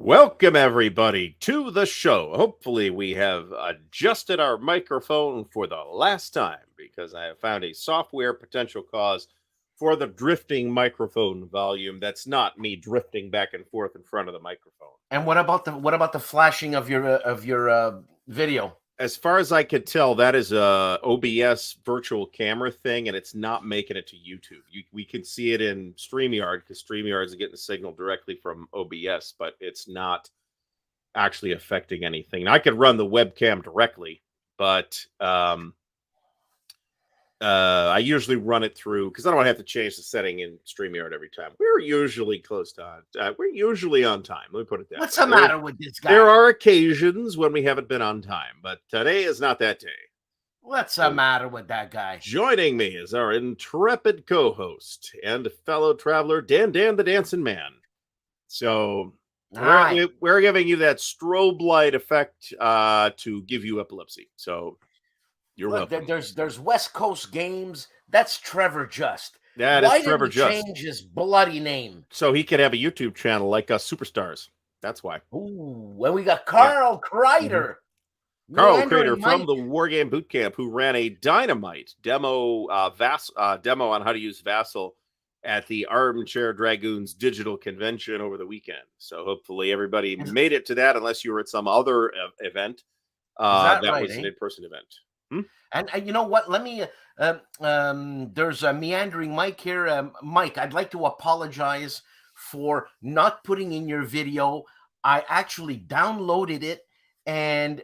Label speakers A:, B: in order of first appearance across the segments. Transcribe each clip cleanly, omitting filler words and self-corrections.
A: Welcome, everybody, to the show. Hopefully, we have adjusted our microphone for the last time because I have found a software potential cause for the drifting microphone volume. That's not me drifting back and forth in front of the microphone.
B: And what about the flashing of your video?
A: As far as I could tell, that is a OBS virtual camera thing, and it's not making it to YouTube. We can see it in StreamYard because StreamYard is getting the signal directly from OBS, but it's not actually affecting anything. I could run the webcam directly, but I usually run it through because I don't want to have to change the setting in StreamYard every time. We're usually close to we're usually on time. Let me put it that way.
B: What's the matter with this guy?
A: There are occasions when we haven't been on time, but today is not that day.
B: What's the matter with that guy? Joining
A: me is our intrepid co-host and fellow traveler, Dan the Dancing Man. So we're giving you that strobe light effect to give you epilepsy. So you're welcome.
B: There's West Coast Games. That's Trevor Just.
A: That
B: Why
A: is Trevor
B: did he
A: Just.
B: Change his bloody name
A: so he could have a YouTube channel like us superstars. That's why.
B: Ooh, well, we got Carl Kreider.
A: Carl Kreider from the Wargame Bootcamp, who ran a dynamite demo demo on how to use Vassal at the Armchair Dragoons digital convention over the weekend. So hopefully everybody made it to that, unless you were at some other event. That was an in-person event.
B: And you know what? Let me. There's a meandering Mike here. Mike, I'd like to apologize for not putting in your video. I actually downloaded it, and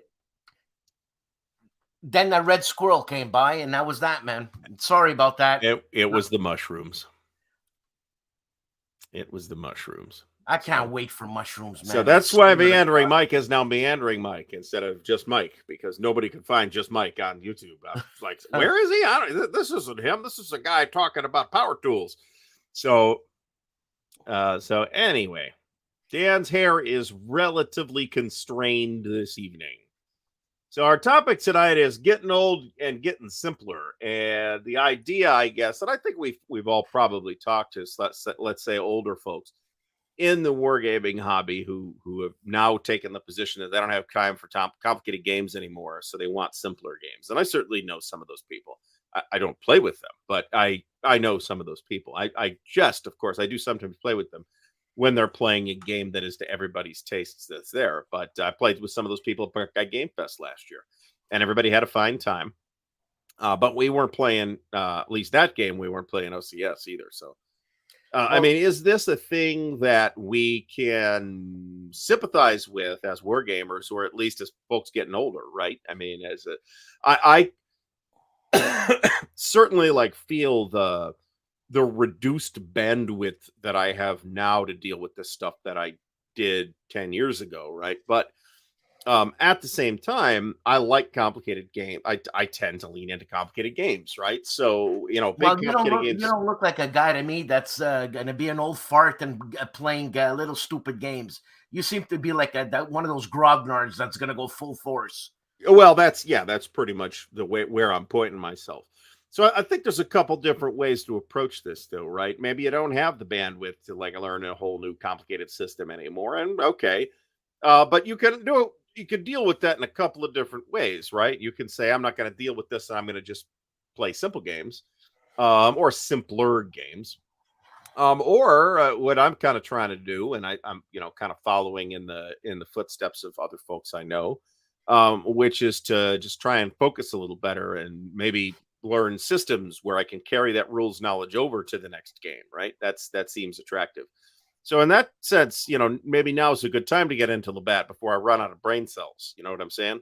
B: then a red squirrel came by, and that was that, man. Sorry about that.
A: It was the mushrooms. It was the mushrooms.
B: I can't wait for mushrooms, man.
A: So that's why Meandering Mike is now Meandering Mike instead of just Mike, because nobody could find just Mike on YouTube. Like, where is he? This isn't him. This is a guy talking about power tools. So anyway, Dan's hair is relatively constrained this evening. So our topic tonight is getting old and getting simpler. And the idea, I guess, and I think we've all probably talked to, let's say older folks in the wargaming hobby who have now taken the position that they don't have time for complicated games anymore, so they want simpler games. And I certainly know some of those people. I don't play with them, but I know some of those people. I just, of course, I do sometimes play with them when they're playing a game that is to everybody's tastes that's there. But I played with some of those people at Game Fest last year, and everybody had a fine time. But we weren't playing, at least that game, we weren't playing OCS either. So I mean, is this a thing that we can sympathize with as wargamers, or at least as folks getting older, right? I mean, I certainly like feel the reduced bandwidth that I have now to deal with this stuff that I did 10 years ago, right? But at the same time, I like complicated games. I tend to lean into complicated games, right? So, you know,
B: you don't look like a guy to me that's going to be an old fart and playing little stupid games. You seem to be like one of those grognards that's going to go full force.
A: Well, that's pretty much the way where I'm pointing myself. So I think there's a couple different ways to approach this, though, right? Maybe you don't have the bandwidth to like learn a whole new complicated system anymore, and okay, but you can do it. You can deal with that in a couple of different ways, right? You can say, I'm not going to deal with this, and I'm going to just play simple games, or simpler games, or what I'm kind of trying to do, and I'm kind of following in the footsteps of other folks I know, which is to just try and focus a little better and maybe learn systems where I can carry that rules knowledge over to the next game, right? That seems attractive. So in that sense, maybe now is a good time to get into Labatt before I run out of brain cells. You know what I'm saying?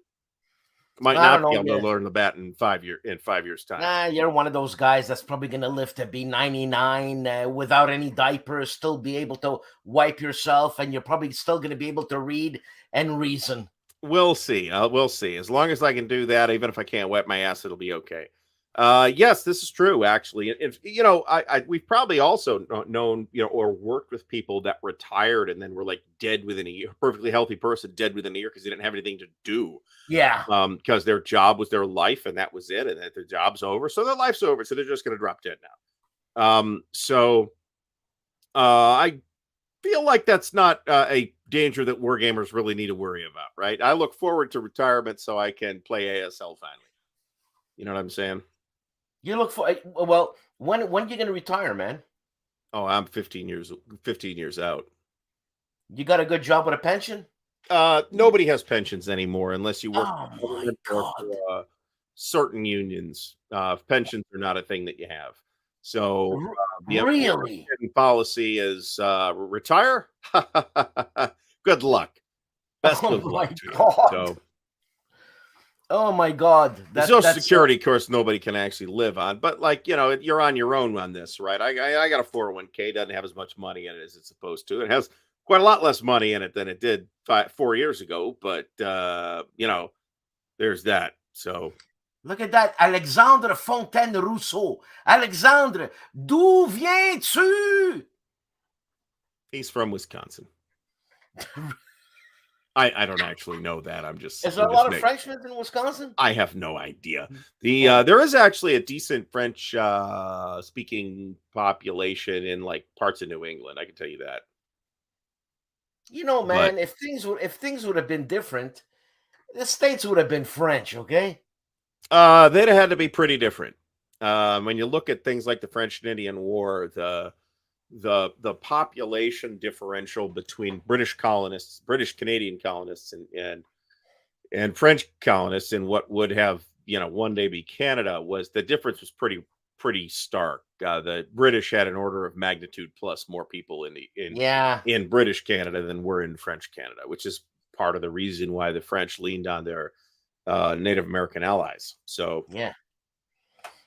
A: Might not be able to learn Labatt in 5 years time.
B: You're one of those guys that's probably going to live to be 99 without any diapers, still be able to wipe yourself, and you're probably still going to be able to read and reason.
A: We'll see. We'll see. As long as I can do that, even if I can't wipe my ass, it'll be okay. Yes, this is true, actually. If we've probably also known, or worked with people that retired and then were like dead within a year, perfectly healthy person dead within a year because they didn't have anything to do.
B: Yeah.
A: Because their job was their life and that was it, and that their job's over. So their life's over. So they're just going to drop dead now. I feel like that's not a danger that wargamers really need to worry about, right? I look forward to retirement so I can play ASL finally. You know what I'm saying?
B: You look for well, when you gonna retire, man?
A: Oh, I'm 15 years out.
B: You got a good job with a pension?
A: Nobody has pensions anymore unless you work
B: Oh
A: for
B: my
A: government or
B: God.
A: for certain unions. Pensions are not a thing that you have. So the
B: Really?
A: American policy is retire. Good luck. Best
B: Oh
A: of luck
B: my
A: to you.
B: God.
A: So
B: Oh my God.
A: the Social Security, of course, nobody can actually live on. But like, you know, you're on your own on this, right? I got a 401k, doesn't have as much money in it as it's supposed to. It has quite a lot less money in it than it did 4 years ago. But you know, there's that. So
B: Look at that. Alexandre Fontaine Rousseau. Alexandre, d'où viens-tu?
A: he's from Wisconsin. I don't actually know that.
B: Is there a lot of Frenchmen in Wisconsin?
A: I have no idea. There is actually a decent French speaking population in like parts of New England. I can tell you that.
B: You know, man, if things would have been different, the States would have been French, okay?
A: They'd have had to be pretty different. When you look at things like the French and Indian War, the population differential between British Canadian colonists and French colonists in what would have, you know, one day be Canada, was the difference was pretty stark. The British had an order of magnitude plus more people in British Canada than were in French Canada, which is part of the reason why the French leaned on their Native American allies. So
B: yeah,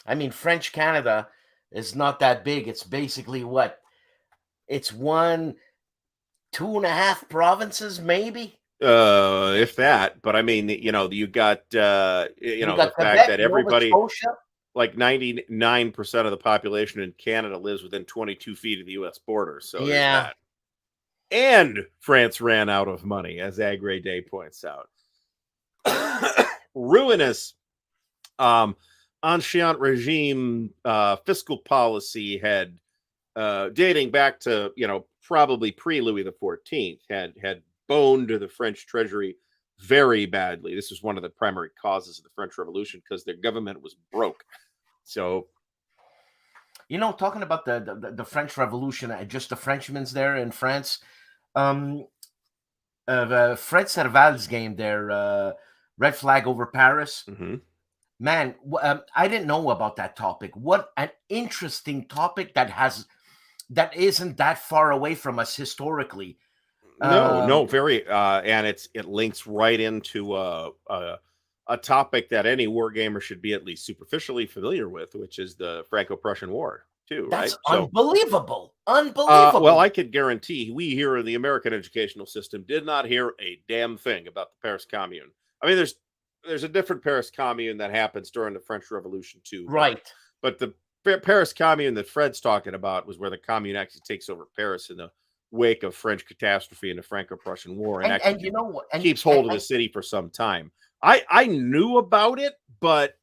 B: I mean, French Canada is not that big. It's basically what? It's 2.5 provinces, maybe.
A: If that. But I mean, you know, you got you know, the
B: Quebec,
A: fact that everybody,
B: Nova Scotia.
A: like 99% of the population in Canada lives within 22 feet of the U.S. border. So there's that. And France ran out of money, as Agre Day points out. Ruinous ancien regime fiscal policy had dating back to, you know, probably pre-Louis XIV had boned the French treasury very badly. This was one of the primary causes of the French Revolution because their government was broke. So,
B: you know, talking about the French Revolution, just the Frenchmen's there in France, Fred Serval's game there, Red Flag Over Paris. Man, I didn't know about that topic. What an interesting topic that isn't that far away from us historically.
A: No, very, and it links right into a topic that any wargamer should be at least superficially familiar with, which is the Franco-Prussian War, too.
B: That's
A: right?
B: Unbelievable. Unbelievable.
A: Well, I could guarantee we here in the American educational system did not hear a damn thing about the Paris Commune. I mean, there's a different Paris Commune that happens during the French Revolution, too.
B: Right.
A: But the Paris Commune that Fred's talking about was where the Commune actually takes over Paris in the wake of French catastrophe in the Franco-Prussian War, and you know what, keeps hold of the city for some time. I knew about it, but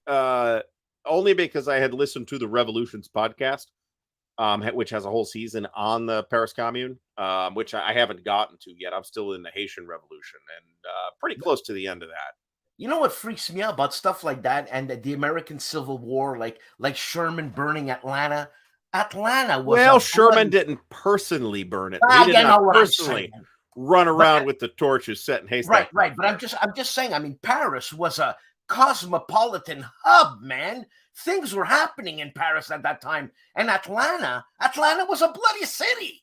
A: only because I had listened to the Revolutions podcast, which has a whole season on the Paris Commune, which I haven't gotten to yet. I'm still in the Haitian Revolution and pretty close to the end of that.
B: You know what freaks me out about stuff like that and the American Civil War, like Sherman burning Atlanta. Atlanta was
A: Sherman didn't personally burn it. He did not personally run around with the torches set in haystacks.
B: Right. But I'm just saying. I mean, Paris was a cosmopolitan hub, man. Things were happening in Paris at that time, and Atlanta was a bloody city.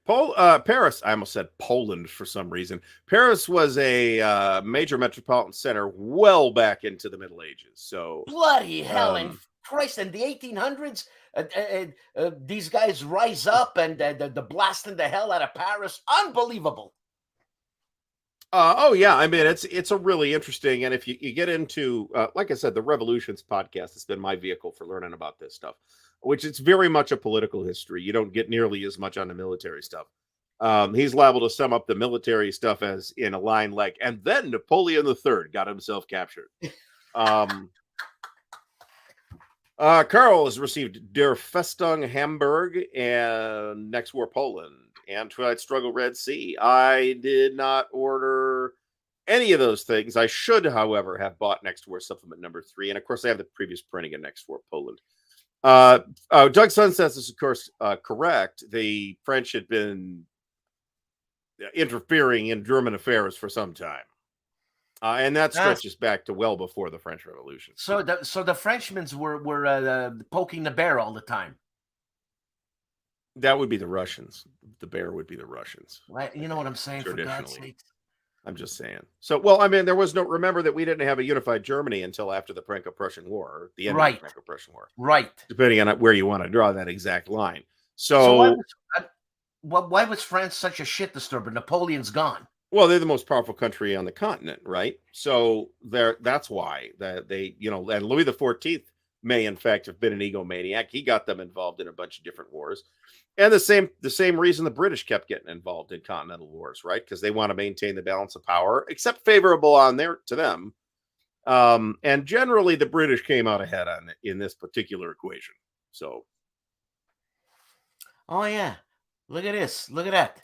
A: Paris, I almost said Poland for some reason. Paris was a major metropolitan center well back into the Middle Ages. So
B: bloody hell, and Christ, in the 1800s, these guys rise up and the blasting the hell out of Paris. Unbelievable.
A: Oh yeah, I mean it's a really interesting, and if you get into like I said, the Revolutions podcast has been my vehicle for learning about this stuff, which it's very much a political history. You don't get nearly as much on the military stuff. He's liable to sum up the military stuff as in a line like, and then Napoleon III got himself captured. CARROLL has received Der Festung Hamburg and Next War Poland. and Twilight Struggle Red Sea. I did not order any of those things. I should, however, have bought Next War Supplement number 3. And of course, I have the previous printing of Next War Poland. Doug Sunsets is, of course, correct. The French had been interfering in German affairs for some time. And that stretches back to well before the French Revolution.
B: So the Frenchmen were poking the bear all the time.
A: That would be the Russians. The bear would be the Russians.
B: Right? You know what I'm saying? For God's sake.
A: I'm just saying. So, well, I mean, there was no. Remember that we didn't have a unified Germany until after the Franco-Prussian War, or the end of the Franco-Prussian War.
B: Right.
A: Depending on where you want to draw that exact line. So
B: why was France such a shit disturber? Napoleon's gone.
A: Well, they're the most powerful country on the continent, right? So that's why they, you know, and Louis XIV may in fact have been an egomaniac. He got them involved in a bunch of different wars. And the same reason the British kept getting involved in continental wars, right? Because they want to maintain the balance of power, except favorable to them. And generally the British came out ahead in this particular equation. So
B: oh yeah. Look at this. Look at that.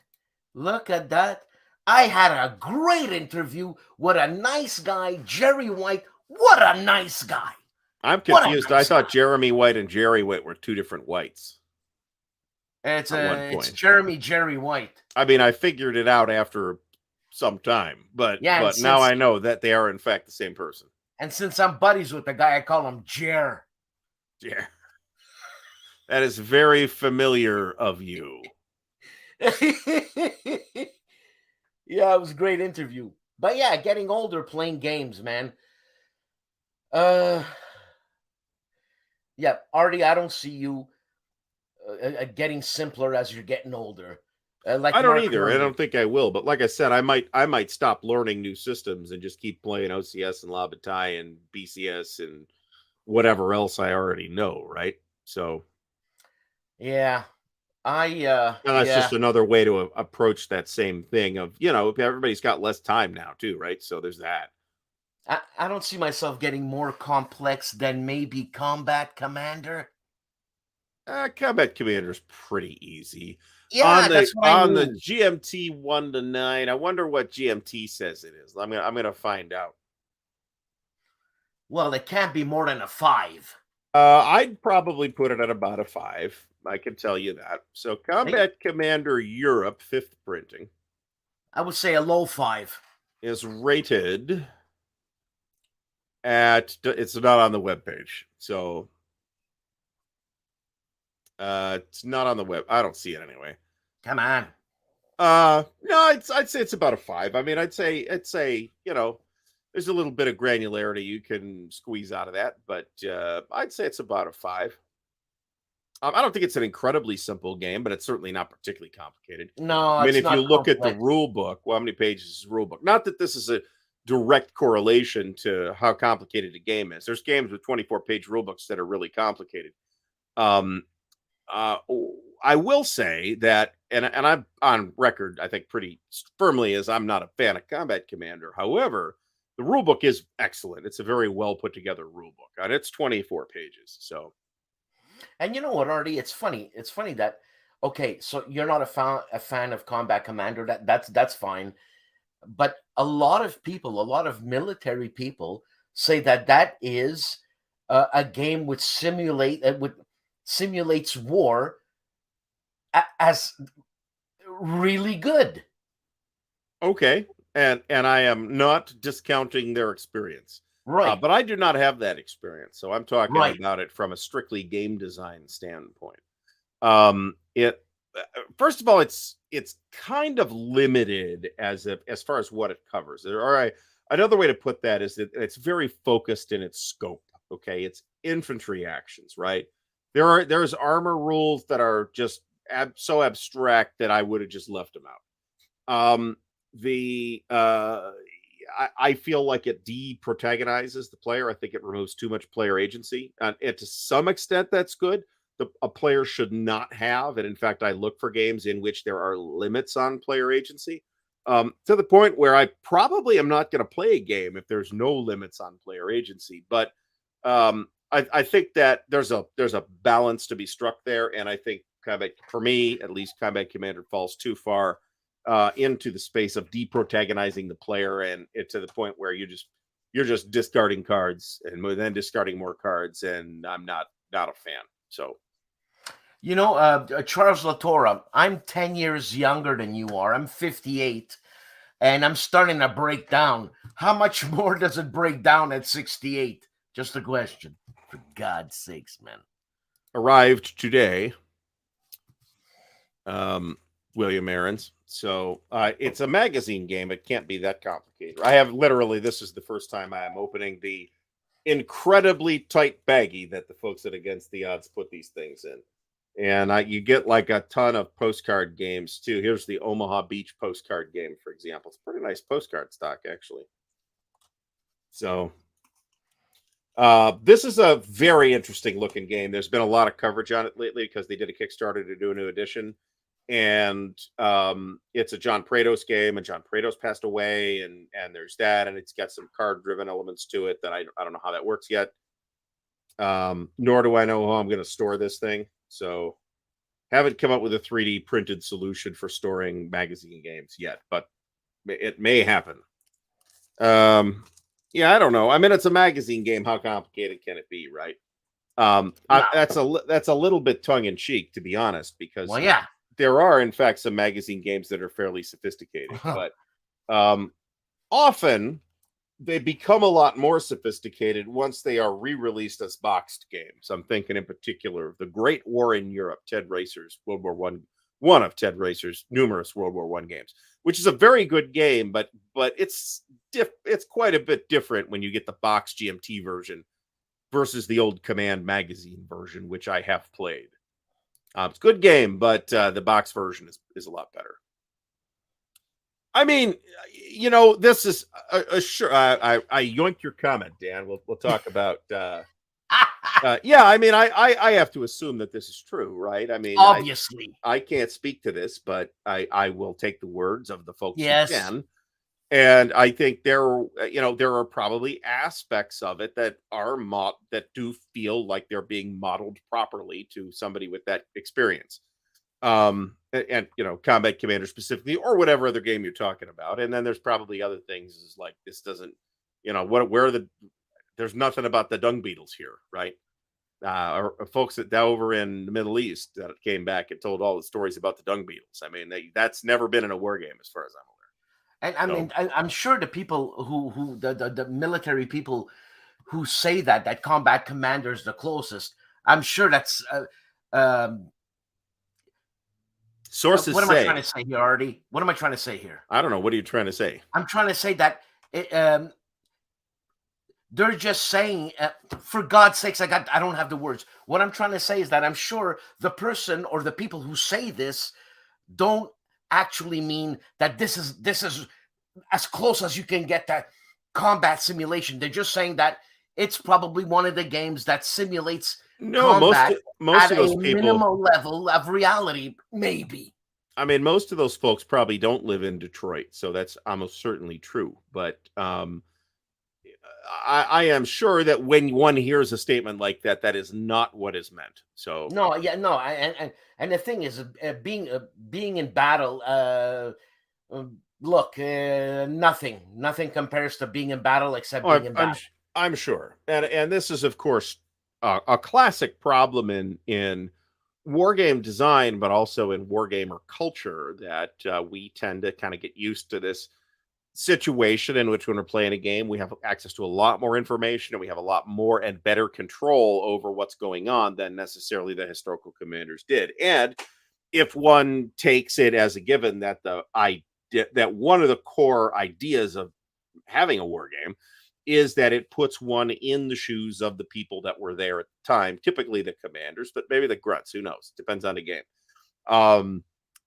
B: Look at that. I had a great interview with a nice guy, Jerry White. What a nice guy.
A: I'm confused. I thought Jeremy White and Jerry White were two different Whites.
B: It's Jerry White.
A: I mean, I figured it out after some time, but now I know that they are in fact the same person.
B: And since I'm buddies with the guy, I call him Jer.
A: Jer. That is very familiar of you.
B: Yeah, it was a great interview. But yeah, getting older, playing games, man. Yeah, Artie, I don't see you getting simpler as you're getting older. Like
A: I don't either. I don't think I will. But like I said, I might stop learning new systems and just keep playing OCS and La Bataille and BCS and whatever else I already know, right? So
B: yeah. And
A: that's just another way to approach that same thing of, you know, everybody's got less time now too, right? So there's that.
B: I don't see myself getting more complex than maybe Combat Commander.
A: Combat Commander's pretty easy.
B: Yeah, that's what I mean.
A: The GMT 1 to 9. I wonder what GMT says it is. I'm gonna find out.
B: Well, it can't be more than a 5.
A: I'd probably put it at about a 5. I can tell you that. So Combat Commander Europe, 5th printing.
B: I would say a low 5.
A: Is rated at, it's not on the webpage. So it's not on the web. I don't see it anyway.
B: Come on.
A: No, I'd say it's about a 5. I mean, I'd say, you know, there's a little bit of granularity you can squeeze out of that, but I'd say it's about a 5. I don't think it's an incredibly simple game, but it's certainly not particularly complicated.
B: No,
A: I mean, if you look at the rule book, well, how many pages is the rule book? Not that this is a direct correlation to how complicated a game is. There's games with 24-page rule books that are really complicated. I will say that, and I'm on record, I think pretty firmly, as I'm not a fan of Combat Commander. However, the rule book is excellent. It's a very well put together rule book, and it's 24 pages. So.
B: And you know what, Artie? It's funny. It's funny that, okay, so you're not a fan of Combat Commander. That's fine. But a lot of people, a lot of military people say that is a game which simulates war as really good.
A: Okay. And I am not discounting their experience.
B: Right.
A: But I do not have that experience. So I'm talking about it from a strictly game design standpoint. First of all, it's kind of limited as far as what it covers. Another way to put that is that it's very focused in its scope. Okay. It's infantry actions, right? There's armor rules that are just so abstract that I would have just left them out. I feel like it de-protagonizes the player. I think it removes too much player agency. And to some extent, that's good. A player should not have. And in fact, I look for games in which there are limits on player agency, to the point where I probably am not going to play a game if there's no limits on player agency. But I think that there's a balance to be struck there. And I think combat, for me at least, Combat Commander falls too far into the space of deprotagonizing the player, and it to the point where you're just discarding cards and then discarding more cards, and I'm not a fan. So,
B: you know, Charles Latora, I'm 10 years younger than you are. I'm 58, and I'm starting to break down. How much more does it break down at 68? Just a question. For God's sakes, man.
A: arrived today, William Aaron's. So it's a magazine game. It can't be that complicated. I have literally, this is the first time I am opening the incredibly tight baggie that the folks at Against the Odds put these things in. And you get like a ton of postcard games too. Here's the Omaha Beach postcard game, for example. It's pretty nice postcard stock, actually. So this is a very interesting looking game. There's been a lot of coverage on it lately because they did a Kickstarter to do a new edition. And it's a John Prados game, and John Prados passed away, and there's that, and it's got some card driven elements to it that I don't know how that works yet. Nor do I know how I'm going to store this thing. So haven't come up with a 3D printed solution for storing magazine games yet, but it may happen. Yeah, I don't know. I mean, it's a magazine game. How complicated can it be, right? That's a little bit tongue in cheek, to be honest, because
B: well, yeah,
A: there are in fact some magazine games that are fairly sophisticated, but often they become a lot more sophisticated once they are re-released as boxed games. I'm thinking in particular of The Great War in Europe, Ted Racer's World War one of Ted Racer's numerous World War I games, which is a very good game, but it's quite a bit different when you get the box GMT version versus the old Command magazine version, which I have played. It's a good game, but the box version is a lot better. I mean, you know, this is sure. I yoinked your comment, Dan. We'll talk about. Yeah, I mean, I have to assume that this is true, right? I mean,
B: obviously,
A: I can't speak to this, but I will take the words of the folks
B: yes.
A: who can. And I think there are probably aspects of it that are that do feel like they're being modeled properly to somebody with that experience. And you know, Combat Commander specifically, or whatever other game you're talking about. And then there's probably other things is like, this doesn't, you know, there's nothing about the dung beetles here, right? Or folks that over in the Middle East that came back and told all the stories about the dung beetles. I mean, that's never been in a war game as far as I'm aware.
B: And I mean, I'm sure the people who the military people who say that Combat Commander is the closest, I'm sure that's
A: sources
B: what am
A: say.
B: I trying to say here, Artie? What am I trying to say here?
A: I don't know. What are you trying to say?
B: I'm trying to say that they're just saying, for God's sakes, I don't have the words. What I'm trying to say is that I'm sure the person or the people who say this don't actually mean that this is as close as you can get that combat simulation. They're just saying that it's probably one of the games that simulates combat
A: most
B: at
A: of those
B: a
A: people,
B: minimal level of reality, maybe.
A: I mean, most of those folks probably don't live in Detroit, so that's almost certainly true. But I am sure that when one hears a statement like that, that is not what is meant. So
B: no, yeah, no, and the thing is, being in battle. Look, nothing compares to being in battle except being in battle.
A: I'm sure, and this is of course a classic problem in wargame design, but also in wargamer culture, that we tend to kind of get used to this situation in which when we're playing a game, we have access to a lot more information and we have a lot more and better control over what's going on than necessarily the historical commanders did. And if one takes it as a given that that one of the core ideas of having a war game is that it puts one in the shoes of the people that were there at the time, typically the commanders, but maybe the grunts, who knows, depends on the game.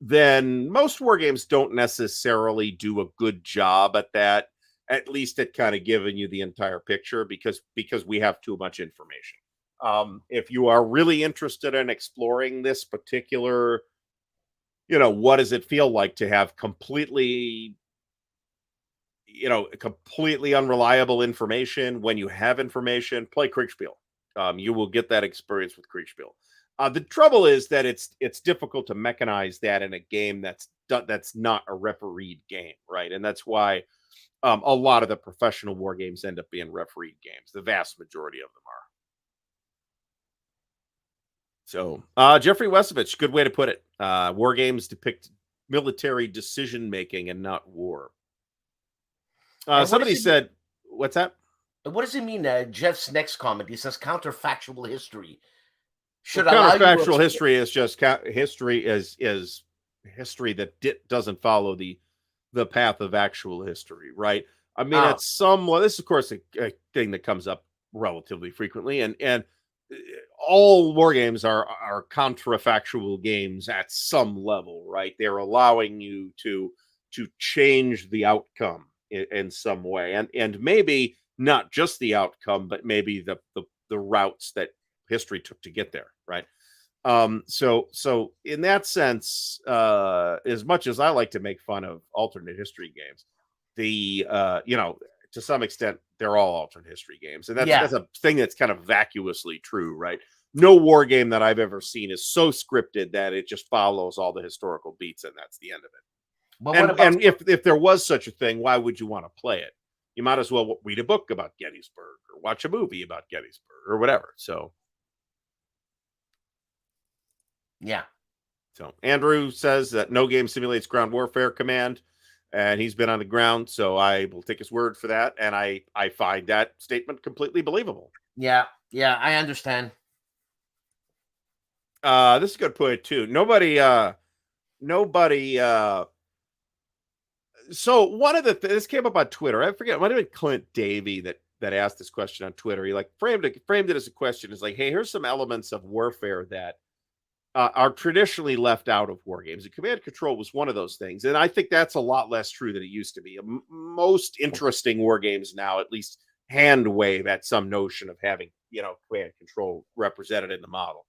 A: Then most war games don't necessarily do a good job at that, at least at kind of giving you the entire picture, because we have too much information. If you are really interested in exploring this particular, you know, what does it feel like to have completely unreliable information when you have information, play Kriegspiel. You will get that experience with Kriegspiel. The trouble is that it's difficult to mechanize that in a game that's not a refereed game, right? And that's why a lot of the professional war games end up being refereed games. The vast majority of them are. So, Jeffrey Wesovich, good way to put it. War games depict military decision making and not war. Somebody said, "What's that?"
B: What does it mean? Jeff's next comment, he says counterfactual history.
A: Should counterfactual history is just history is history that doesn't follow the path of actual history, right? I mean, it's somewhat. This is, of course, a thing that comes up relatively frequently, and all war games are counterfactual games at some level, right? They're allowing you to change the outcome in some way, and maybe not just the outcome, but maybe the routes that history took to get there, right? So in that sense, as much as I like to make fun of alternate history games, to some extent, they're all alternate history games, and that's a thing that's kind of vacuously true, right? No war game that I've ever seen is so scripted that it just follows all the historical beats, and that's the end of it. But and if there was such a thing, why would you want to play it? You might as well read a book about Gettysburg or watch a movie about Gettysburg or whatever. So,
B: yeah.
A: So Andrew says that no game simulates ground warfare command, and he's been on the ground, so I will take his word for that. And I find that statement completely believable.
B: Yeah, I understand.
A: This is a good point too. Nobody. So one of this came up on Twitter. I forget. It might have been Clint Davey that asked this question on Twitter. He framed it as a question. It's like, hey, here's some elements of warfare that are traditionally left out of war games. And command control was one of those things. And I think that's a lot less true than it used to be. Most interesting war games now, at least, hand wave at some notion of having, command control represented in the model.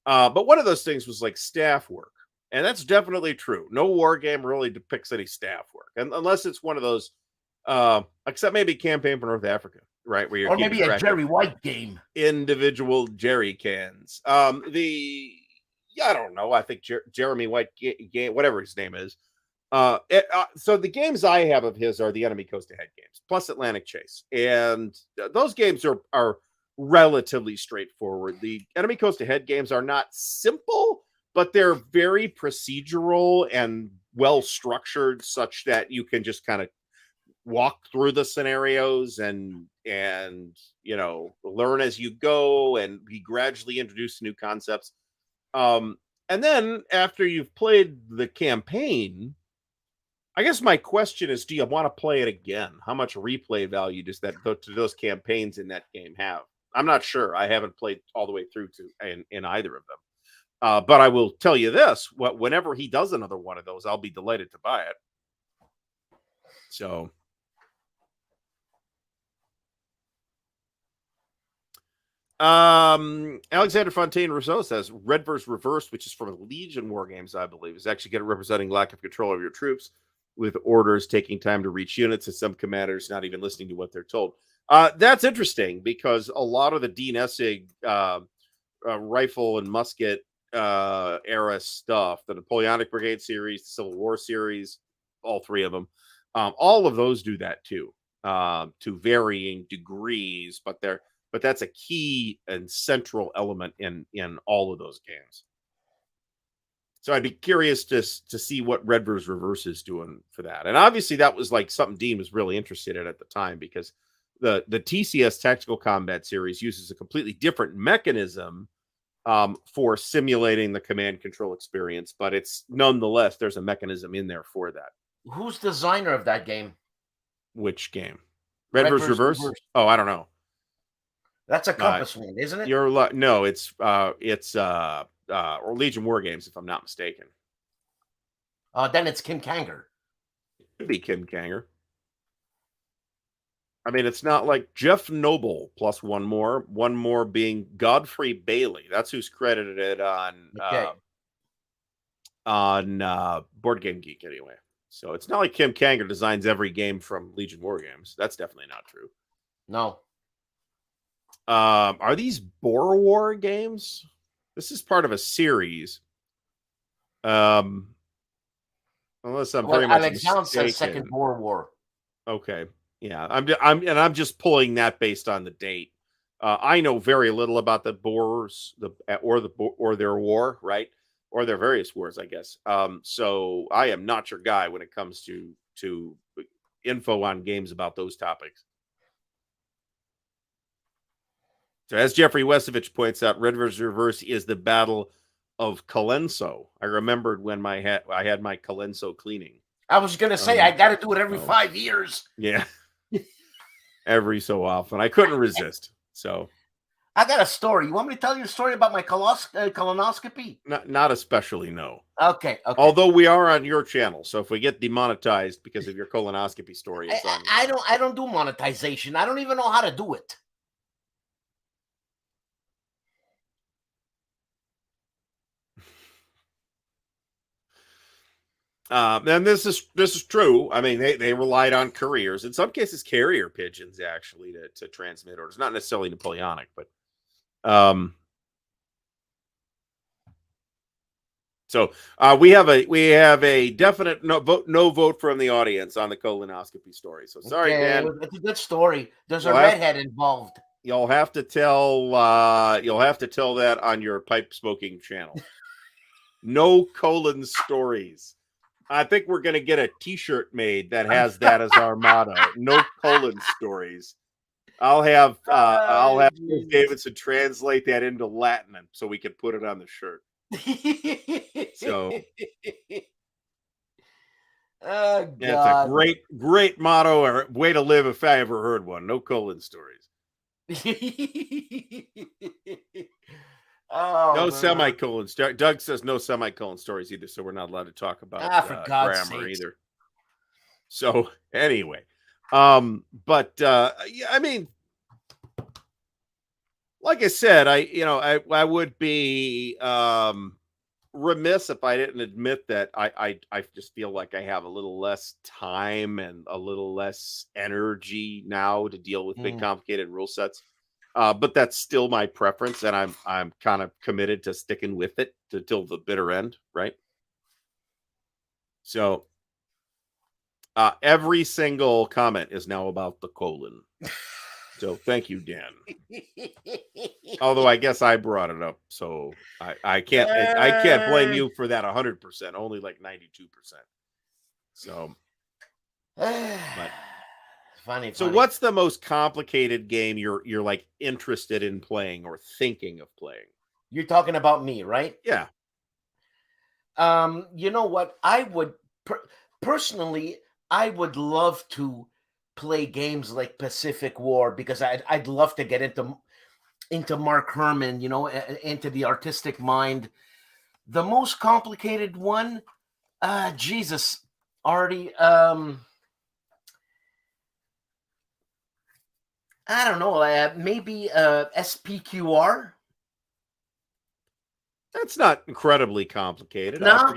A: But one of those things was like staff work. And that's definitely true. No war game really depicts any staff work, and unless it's one of those, except maybe Campaign for North Africa, right? Where you're
B: maybe a Jerry White game,
A: individual jerry cans. I don't know. I think Jeremy White game, whatever his name is. So the games I have of his are the Enemy Coast Ahead games, plus Atlantic Chase, and those games are relatively straightforward. The Enemy Coast Ahead games are not simple, but they're very procedural and well structured, such that you can just kind of walk through the scenarios and learn as you go and be gradually introduced to new concepts. And then after you've played the campaign, I guess my question is, do you want to play it again? How much replay value does those campaigns in that game have? I'm not sure. I haven't played all the way through in either of them. But I will tell you this: whenever he does another one of those, I'll be delighted to buy it. So, Alexander Fontaine Rousseau says Red vs. Reversed, which is from Legion War Games, I believe, is actually good at representing lack of control over your troops, with orders taking time to reach units, and some commanders not even listening to what they're told. That's interesting, because a lot of the Dean Essig rifle and musket era stuff, the Napoleonic Brigade series, the Civil War series, all three of them, all of those do that too, to varying degrees, but that's a key and central element in all of those games. So I'd be curious to see what Red vs. Reverse is doing for that. And obviously that was like something Dean was really interested in at the time, because the TCS Tactical Combat series uses a completely different mechanism for simulating the command control experience, but it's nonetheless, there's a mechanism in there for that.
B: Who's designer of that game?
A: Which game? Red vs. Reverse? Oh, I don't know.
B: That's a Compass one, isn't it?
A: No, it's or Legion War Games, if I'm not mistaken.
B: Then it's Kim Kanger.
A: It could be Kim Kanger. I mean, it's not like Jeff Noble plus one more being Godfrey Bailey. That's who's credited on Board Game Geek anyway. So it's not like Kim Kanger designs every game from Legion War Games. That's definitely not true.
B: No.
A: Are these Boer War games? This is part of a series. Unless I'm very much
B: Alexandre says
A: mistaken.
B: Second Boer War.
A: Okay. Yeah, I'm just pulling that based on the date. I know very little about the Boers, or their war, right? Or their various wars, I guess. So I am not your guy when it comes to info on games about those topics. So as Jeffrey Westovich points out, Red vs. Reverse is the Battle of Colenso. I remembered when I had my Colenso cleaning.
B: I was going to say, I got to do it every 5 years.
A: Yeah. Every so often. I couldn't resist. So
B: I got a story. You want me to tell you a story about my colonoscopy?
A: Not especially, no.
B: Okay.
A: Although we are on your channel, so if we get demonetized because of your colonoscopy story, it's on.
B: I don't do monetization. I don't even know how to do it.
A: And this is true. I mean, they relied on couriers, in some cases carrier pigeons, actually, to transmit orders. Not necessarily Napoleonic, but so we have a definite no vote from the audience on the colonoscopy story. So sorry, Dan.
B: It's a good story. There's a redhead involved.
A: You'll have to tell that on your pipe smoking channel. No colon stories. I think we're going to get a T-shirt made that has that as our motto. No colon stories. I'll have Davidson translate that into Latin so we can put it on the shirt. So
B: God.
A: It's a great motto or way to live if I ever heard one. No colon stories. No semicolon. Doug says no semicolon stories either, so we're not allowed to talk about grammar either. So anyway, but yeah, I mean, like I said, I would be remiss if I didn't admit that I just feel like I have a little less time and a little less energy now to deal with big complicated rule sets. But that's still my preference, and I'm kind of committed to sticking with it till the bitter end, right? So every single comment is now about the colon. So thank you, Dan. Although I guess I brought it up, so I can't blame you for that 100%, only like 92%. So but
B: Funny.
A: So what's the most complicated game you're like interested in playing or thinking of playing?
B: You're talking about me, right?
A: Yeah.
B: You know what? I would personally, I would love to play games like Pacific War because I'd love to get into Mark Herman, into the artistic mind. The most complicated one, Jesus, Artie, I don't know, maybe SPQR.
A: That's not incredibly complicated.
B: No?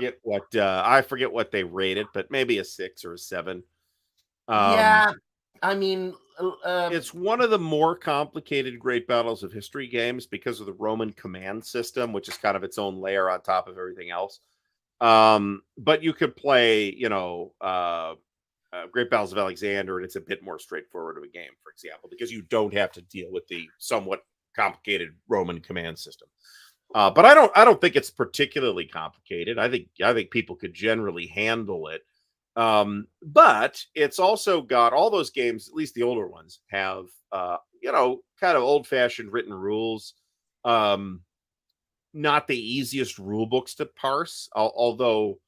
A: I forget what they rated, but maybe a 6 or a 7.
B: Yeah, I mean,
A: it's one of the more complicated Great Battles of History games because of the Roman command system, which is kind of its own layer on top of everything else. But you could play, Great Battles of Alexander, and it's a bit more straightforward of a game, for example, because you don't have to deal with the somewhat complicated Roman command system. But I don't think it's particularly complicated. I think people could generally handle it. But it's also got all those games, at least the older ones, have kind of old-fashioned written rules. Not the easiest rule books to parse, although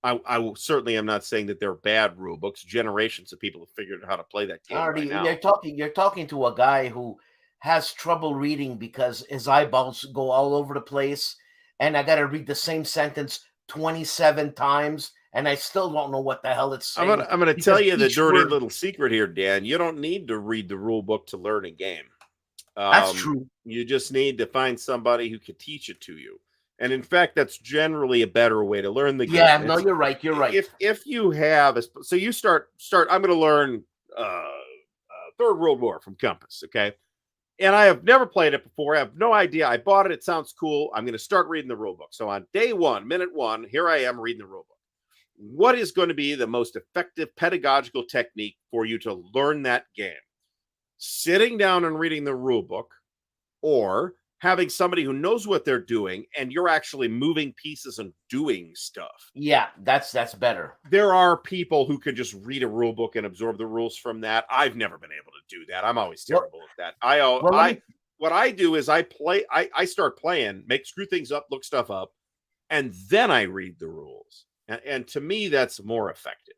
A: I certainly am not saying that they're bad rule books. Generations of people have figured out how to play that game.
B: Artie,
A: right now.
B: you're talking to a guy who has trouble reading because his eyeballs go all over the place, and I got to read the same sentence 27 times, and I still don't know what the hell it's saying.
A: I'm going to tell you the dirty little secret here, Dan. You don't need to read the rule book to learn a game.
B: That's true.
A: You just need to find somebody who can teach it to you. And in fact, that's generally a better way to learn the game.
B: Yeah, no, you're right. You're right.
A: If you have so you start. I'm going to learn Third World War from Compass. Okay, And I have never played it before. I have no idea. I bought it. It sounds cool. I'm going to start reading the rule book. So on day one, minute one, here I am reading the rule book. What is going to be the most effective pedagogical technique for you to learn that game? Sitting down and reading the rule book, or having somebody who knows what they're doing and you're actually moving pieces and doing stuff.
B: Yeah, that's better.
A: There are people who can just read a rule book and absorb the rules from that. I've never been able to do that. I'm always terrible at that. What I do is I start playing, screw things up, look stuff up, and then I read the rules. And to me, that's more effective,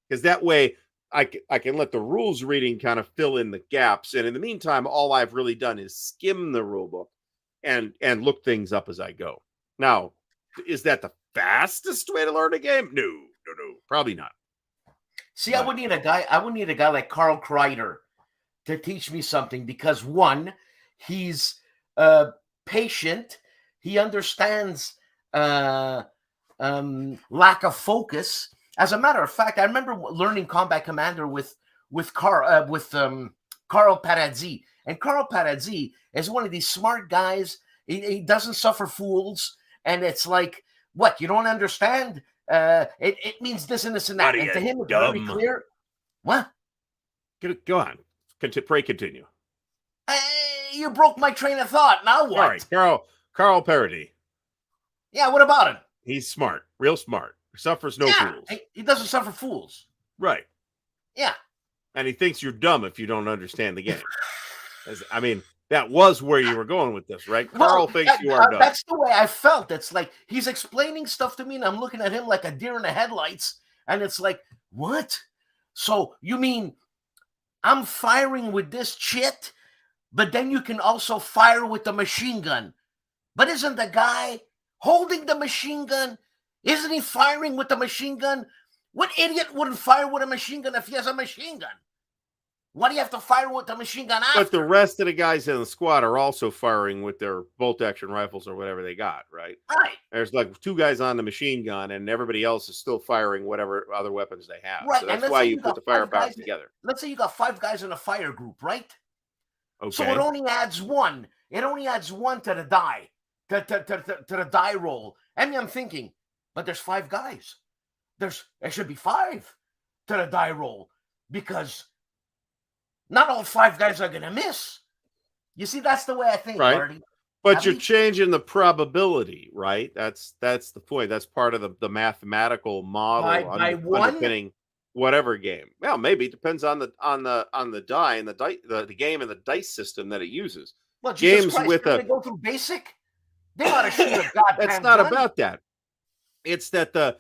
A: because that way I can let the rules reading kind of fill in the gaps. And in the meantime, all I've really done is skim the rule book and look things up as I go. Now, is that the fastest way to learn a game? No, probably not.
B: See, I would need a guy like Carl Kreider to teach me something, because one, he's patient. He understands lack of focus. As a matter of fact, I remember learning Combat Commander with Carl Paradis. And Carl Paradis is one of these smart guys. He doesn't suffer fools. And it's like, what, you don't understand? It means this and this and that. And to him, it's very clear. What?
A: Go on. Pray continue.
B: You broke my train of thought. Now what?
A: All right, Carl Paradis.
B: Yeah, what about him?
A: He's smart, real smart. Suffers no fools.
B: He doesn't suffer fools.
A: Right.
B: Yeah.
A: And he thinks you're dumb if you don't understand the game. I mean, that was where you were going with this, right? Carl thinks you are dumb.
B: That's the way I felt. It's like he's explaining stuff to me, and I'm looking at him like a deer in the headlights. And it's like, what? So you mean I'm firing with this chit, but then you can also fire with the machine gun? But isn't the guy holding the machine gun, isn't he firing with the machine gun? What idiot wouldn't fire with a machine gun if he has a machine gun? Why do you have to fire with the machine gun after?
A: But the rest of the guys in the squad are also firing with their bolt-action rifles or whatever they got, right?
B: Right.
A: There's like 2 guys on the machine gun, and everybody else is still firing whatever other weapons they have.
B: Right.
A: So that's why you put the firepower together.
B: Let's say you got 5 guys in a fire group, right?
A: Okay.
B: So it only adds 1. It only adds 1 to the die, to the die roll. I mean, I'm thinking, but there's 5 guys. There should be 5 to the die roll, because not all 5 guys are going to miss. You see, that's the way I think,
A: right?
B: Marty.
A: But you're changing the probability, right? That's the point. That's part of the mathematical model underpinning whatever game. Well, maybe it depends on the die and the game and the dice system that it uses.
B: Well,
A: games
B: Christ,
A: with
B: they go through basic. They ought to shoot a goddamn
A: That's not
B: gun.
A: about that. It's that the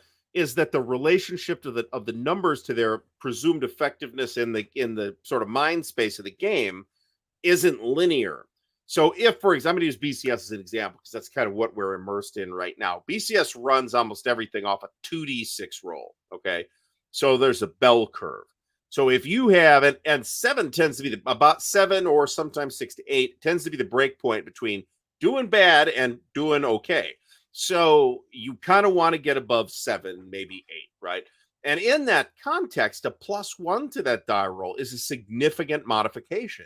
A: relationship of the numbers to their presumed effectiveness in the sort of mind space of the game isn't linear. So if, for example, I'm going to use BCS as an example, because that's kind of what we're immersed in right now. BCS runs almost everything off a 2d6 roll. Okay. So there's a bell curve. So if you have, and 7 tends to be about 7, or sometimes 6 to 8 tends to be the break point between doing bad and doing okay. So you kind of want to get above 7, maybe 8, right? And in that context, a +1 to that die roll is a significant modification.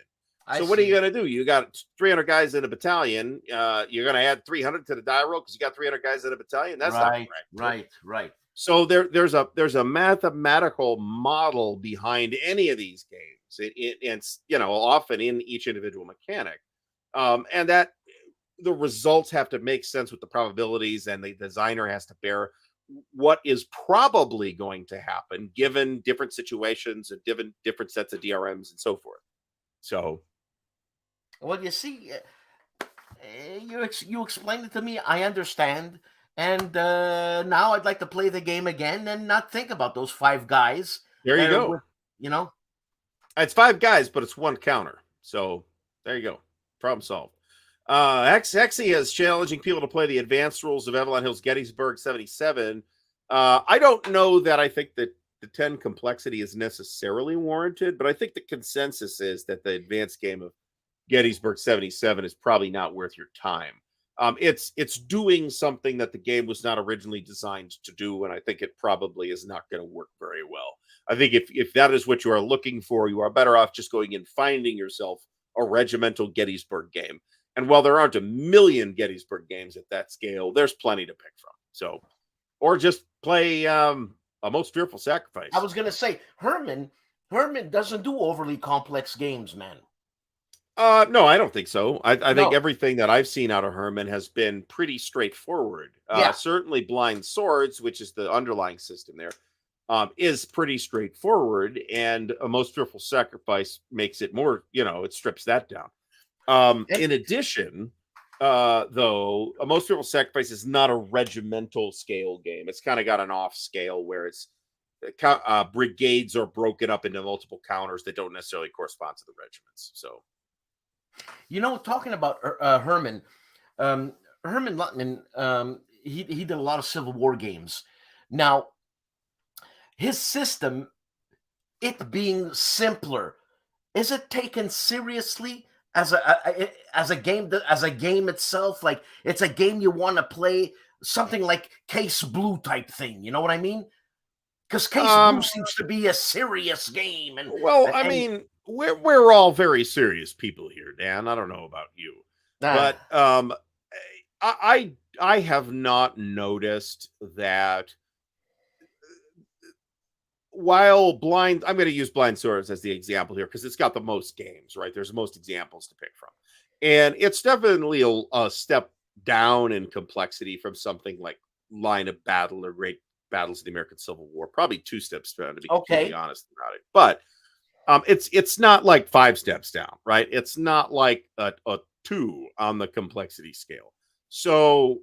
A: So what are you going to do? You got 300 guys in a battalion. You're going to add 300 to the die roll because you got 300 guys in a battalion. That's
B: right,
A: not correct.
B: Right.
A: So there's a mathematical model behind any of these games. It's often in each individual mechanic, and that the results have to make sense with the probabilities, and the designer has to bear what is probably going to happen given different situations and different sets of DRMs and so forth. So,
B: well, you see, you explained it to me. I understand. And now I'd like to play the game again and not think about those 5 guys.
A: There you go.
B: It's
A: 5 guys, but it's 1 counter. So there you go. Problem solved. HEXES is challenging people to play the advanced rules of Avalon Hill's Gettysburg 77. I don't know that I think that the 10 complexity is necessarily warranted, but I think the consensus is that the advanced game of Gettysburg 77 is probably not worth your time. It's doing something that the game was not originally designed to do, and I think it probably is not going to work very well. I think if that is what you are looking for, you are better off just going and finding yourself a regimental Gettysburg game. And while there aren't a million Gettysburg games at that scale, there's plenty to pick from. So, or just play A Most Fearful Sacrifice.
B: I was going to say, Herman doesn't do overly complex games, man.
A: No, I don't think so. I think
B: No.
A: everything that I've seen out of Herman has been pretty straightforward.
B: Yeah.
A: Certainly Blind Swords, which is the underlying system there, is pretty straightforward, and A Most Fearful Sacrifice makes it more, it strips that down. In addition, though, A Most Fearful Sacrifice is not a regimental scale game. It's kind of got an off scale where it's brigades are broken up into multiple counters that don't necessarily correspond to the regiments. So,
B: talking about Herman Luttman, he did a lot of Civil War games. Now, his system, it being simpler, is it taken seriously as a game itself? Like, it's a game you want to play, something like Case Blue type thing. You know what I mean? Because Case Blue seems to be a serious game. And
A: I mean, we're all very serious people here, Dan. I don't know about you, but I have not noticed that while I'm going to use Blind Swords as the example here because it's got the most games, right? There's the most examples to pick from, and it's definitely a step down in complexity from something like Line of Battle or Great Battles of the American Civil War. Probably 2 steps down, to be completely honest about it. But it's not like 5 steps down, right? It's not like a 2 on the complexity scale. So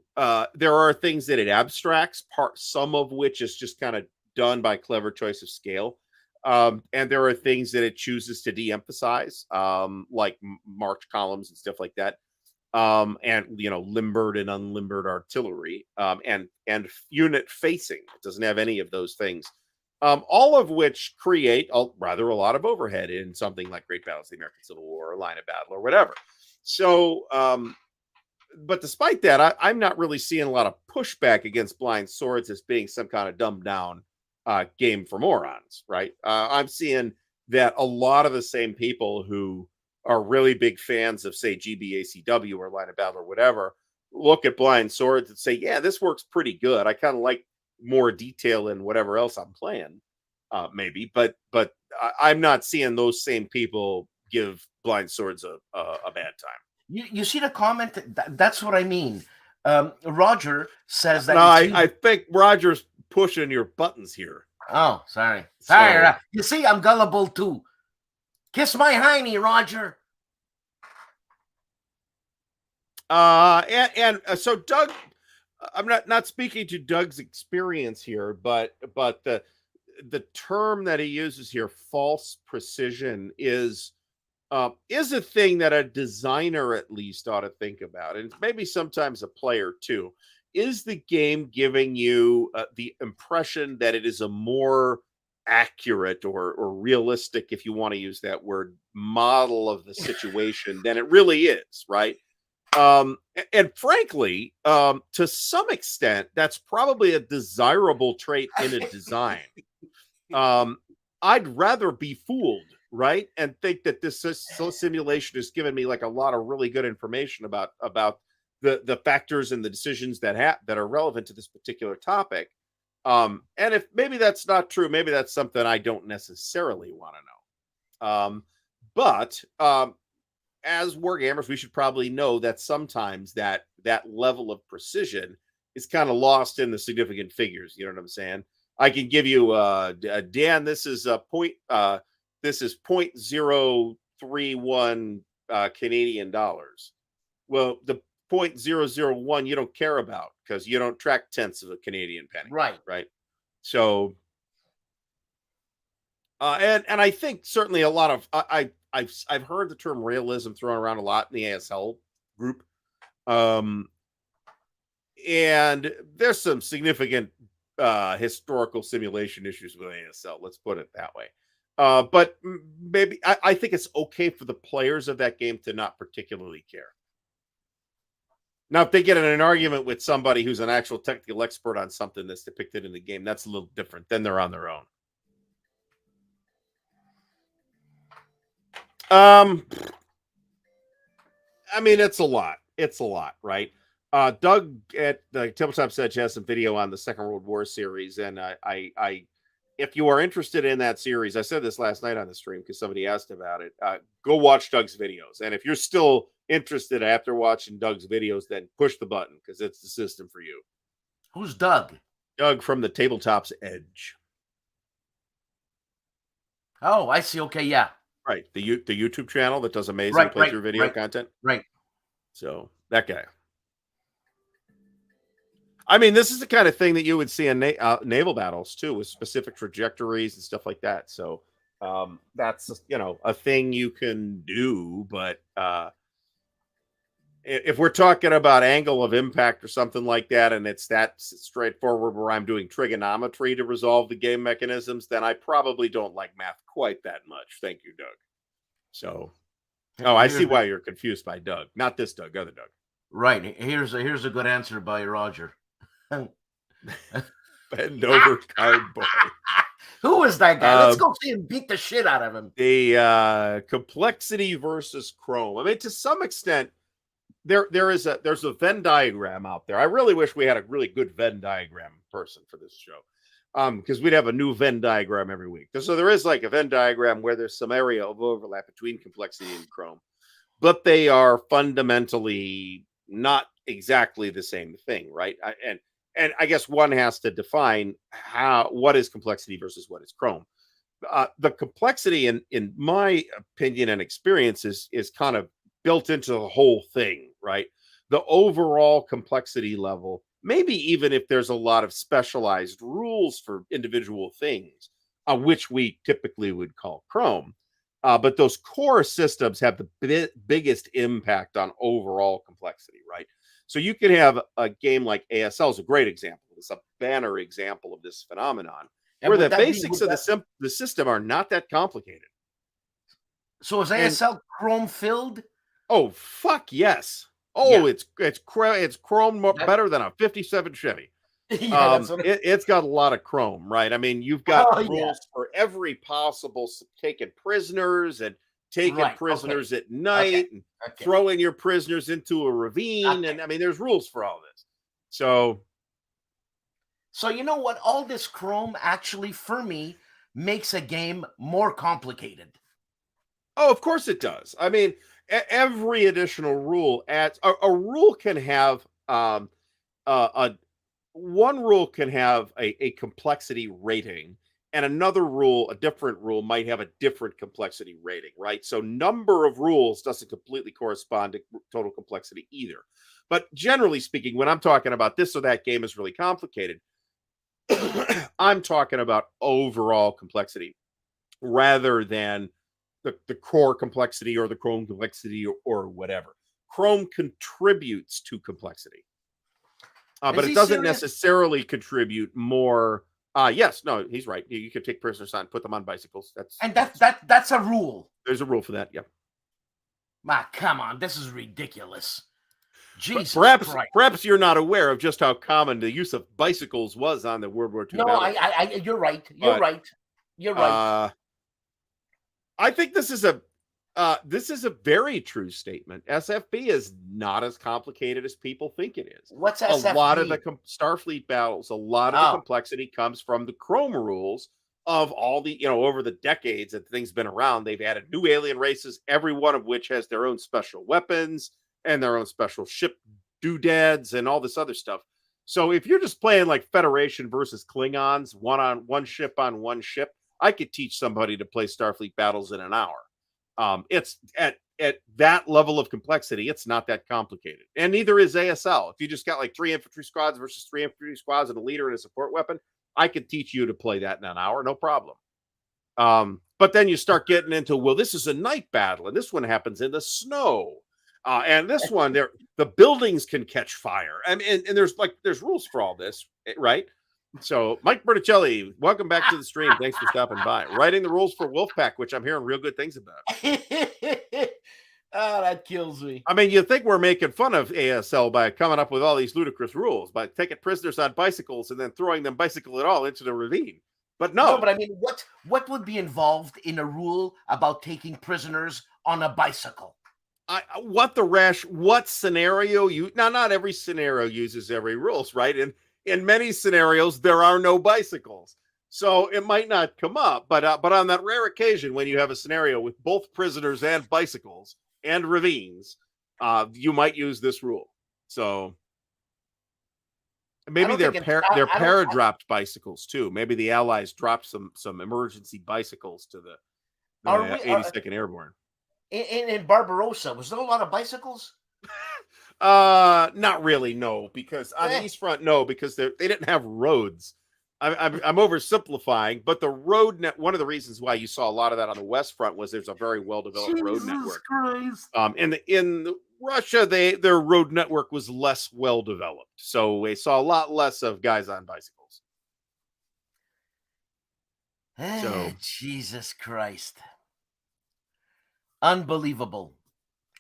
A: there are things that it abstracts, some of which is just kind of done by clever choice of scale. And there are things that it chooses to de-emphasize, like march columns and stuff like that. And limbered and unlimbered artillery, and unit facing. It doesn't have any of those things. All of which create rather a lot of overhead in something like Great Battles of the American Civil War or Line of Battle or whatever. So, but despite that, I'm not really seeing a lot of pushback against Blind Swords as being some kind of dumbed down game for morons, right? I'm seeing that a lot of the same people who are really big fans of, say, GBACW or Line of Battle or whatever, look at Blind Swords and say, yeah, this works pretty good. I kind of like more detail in whatever else I'm playing, maybe. But I'm not seeing those same people give Blind Swords a bad time.
B: You see the comment? That's what I mean. Roger says that.
A: No, I think Roger's pushing your buttons here.
B: Oh, sorry. Sorry. You see, I'm gullible too. Kiss my hiney, Roger.
A: So Doug, I'm not speaking to Doug's experience here, but the term that he uses here, false precision, is a thing that a designer at least ought to think about, and maybe sometimes a player too. Is the game giving you the impression that it is a more accurate or realistic, if you want to use that word, model of the situation than it really is, right? And frankly, to some extent, that's probably a desirable trait in a design. I'd rather be fooled, right, and think that this simulation has given me like a lot of really good information about the factors and the decisions that are relevant to this particular topic. And if maybe that's not true, maybe that's something I don't necessarily want to know. But as wargamers, we should probably know that sometimes that level of precision is kind of lost in the significant figures. You know what I'm saying? I can give you Dan, this is a point. This is 0.031 Canadian dollars. Well, the 0.001 you don't care about because you don't track tenths of a Canadian penny. Right. So, and I think certainly a lot of I've heard the term realism thrown around a lot in the ASL group, and there's some significant historical simulation issues with ASL. Let's put it that way. But maybe I think it's okay for the players of that game to not particularly care. Now, if they get in an argument with somebody who's an actual technical expert on something that's depicted in the game, that's a little different. Then they're on their own. I mean, it's a lot. It's a lot, right? Doug at the Tabletop Sedge has some video on the Second World War series, and if you are interested in that series, I said this last night on the stream because somebody asked about it. Go watch Doug's videos, and if you're still interested after watching Doug's videos, then push the button because it's the system for you.
B: Who's Doug?
A: Doug from the Tabletop's Edge.
B: Oh, I see. Okay, yeah.
A: Right, the YouTube channel that does amazing playthrough video content.
B: Right.
A: So that guy. I mean, this is the kind of thing that you would see in naval battles too, with specific trajectories and stuff like that. So that's a thing you can do. But if we're talking about angle of impact or something like that, and it's that straightforward where I'm doing trigonometry to resolve the game mechanisms, then I probably don't like math quite that much. Thank you, Doug. So, I see why you're confused by Doug. Not this Doug, other Doug.
B: Right. Here's a good answer by Roger.
A: Bend over card boy.
B: Who is that guy? Let's go see him beat the shit out of him.
A: The complexity versus Chrome. I mean, to some extent, there's a Venn diagram out there. I really wish we had a really good Venn diagram person for this show, because we'd have a new Venn diagram every week. So there is like a Venn diagram where there's some area of overlap between complexity and Chrome, but they are fundamentally not exactly the same thing, right? And I guess one has to define what is complexity versus what is Chrome. The complexity, in my opinion and experience, is kind of built into the whole thing, right? The overall complexity level, maybe even if there's a lot of specialized rules for individual things, which we typically would call Chrome. But those core systems have the biggest impact on overall complexity, right? So you can have a game like ASL is a great example. It's a banner example of this phenomenon, where the basics of the system are not that complicated.
B: So is ASL Chrome filled?
A: Oh, fuck yes. Oh, yeah. It's Chrome better than a 57 Chevy. Yeah, it's got a lot of Chrome, right? I mean, you've got rules for every possible taking prisoners and taking prisoners at night and throwing your prisoners into a ravine. And I mean, there's rules for all this. So
B: you know what? All this Chrome actually, for me, makes a game more complicated.
A: Oh, of course it does. I mean, every additional rule adds a rule can have one rule can have a complexity rating, and another rule, a different rule, might have a different complexity rating, right? So number of rules doesn't completely correspond to total complexity either. But generally speaking, when I'm talking about this or that game is really complicated, I'm talking about overall complexity rather than the core complexity or the Chrome complexity or whatever. Chrome contributes to complexity. But it doesn't necessarily contribute more. Yes, no, he's right. You could take prisoners on, put them on bicycles.
B: That's a rule.
A: There's a rule for that. Yep.
B: Come on, this is ridiculous. Jesus
A: perhaps you're not aware of just how common the use of bicycles was on the World War II.
B: No, you're right. You're right. You're right.
A: I think this is a very true statement. SFB is not as complicated as people think it is.
B: What's SFB?
A: A lot of the Starfleet battles, a lot of the complexity comes from the Chrome rules of all the, over the decades that things been around. They've added new alien races, every one of which has their own special weapons and their own special ship doodads and all this other stuff. So if you're just playing like Federation versus Klingons, one ship on one ship, I could teach somebody to play Starfleet battles in an hour. It's at that level of complexity, it's not that complicated. And neither is ASL. If you just got like 3 infantry squads versus 3 infantry squads and a leader and a support weapon, I could teach you to play that in an hour, no problem. But then you start getting into, well, this is a night battle, and this one happens in the snow. And this one, the buildings can catch fire. I mean, and there's rules for all this, right? So, Mike Berticelli, welcome back to the stream. Thanks for stopping by. Writing the rules for Wolfpack, which I'm hearing real good things about.
B: That kills me.
A: I mean, you think we're making fun of ASL by coming up with all these ludicrous rules, by taking prisoners on bicycles and then throwing them bicycle and all into the ravine. But no.
B: But I mean, what would be involved in a rule about taking prisoners on a bicycle?
A: what scenario not every scenario uses every rules, right? And in many scenarios there are no bicycles, so it might not come up. But on that rare occasion when you have a scenario with both prisoners and bicycles and ravines, you might use this rule. So maybe they're paradropped bicycles too. Maybe the Allies dropped some emergency bicycles to the 82nd Airborne.
B: In Barbarossa, was there a lot of bicycles?
A: Not really, no, because on the East Front, no, because they didn't have roads. I'm oversimplifying, but the road net. One of the reasons why you saw a lot of that on the West Front was there's a very well developed road network.
B: Christ.
A: In Russia, their road network was less well developed, so we saw a lot less of guys on bicycles.
B: So Jesus Christ. Unbelievable.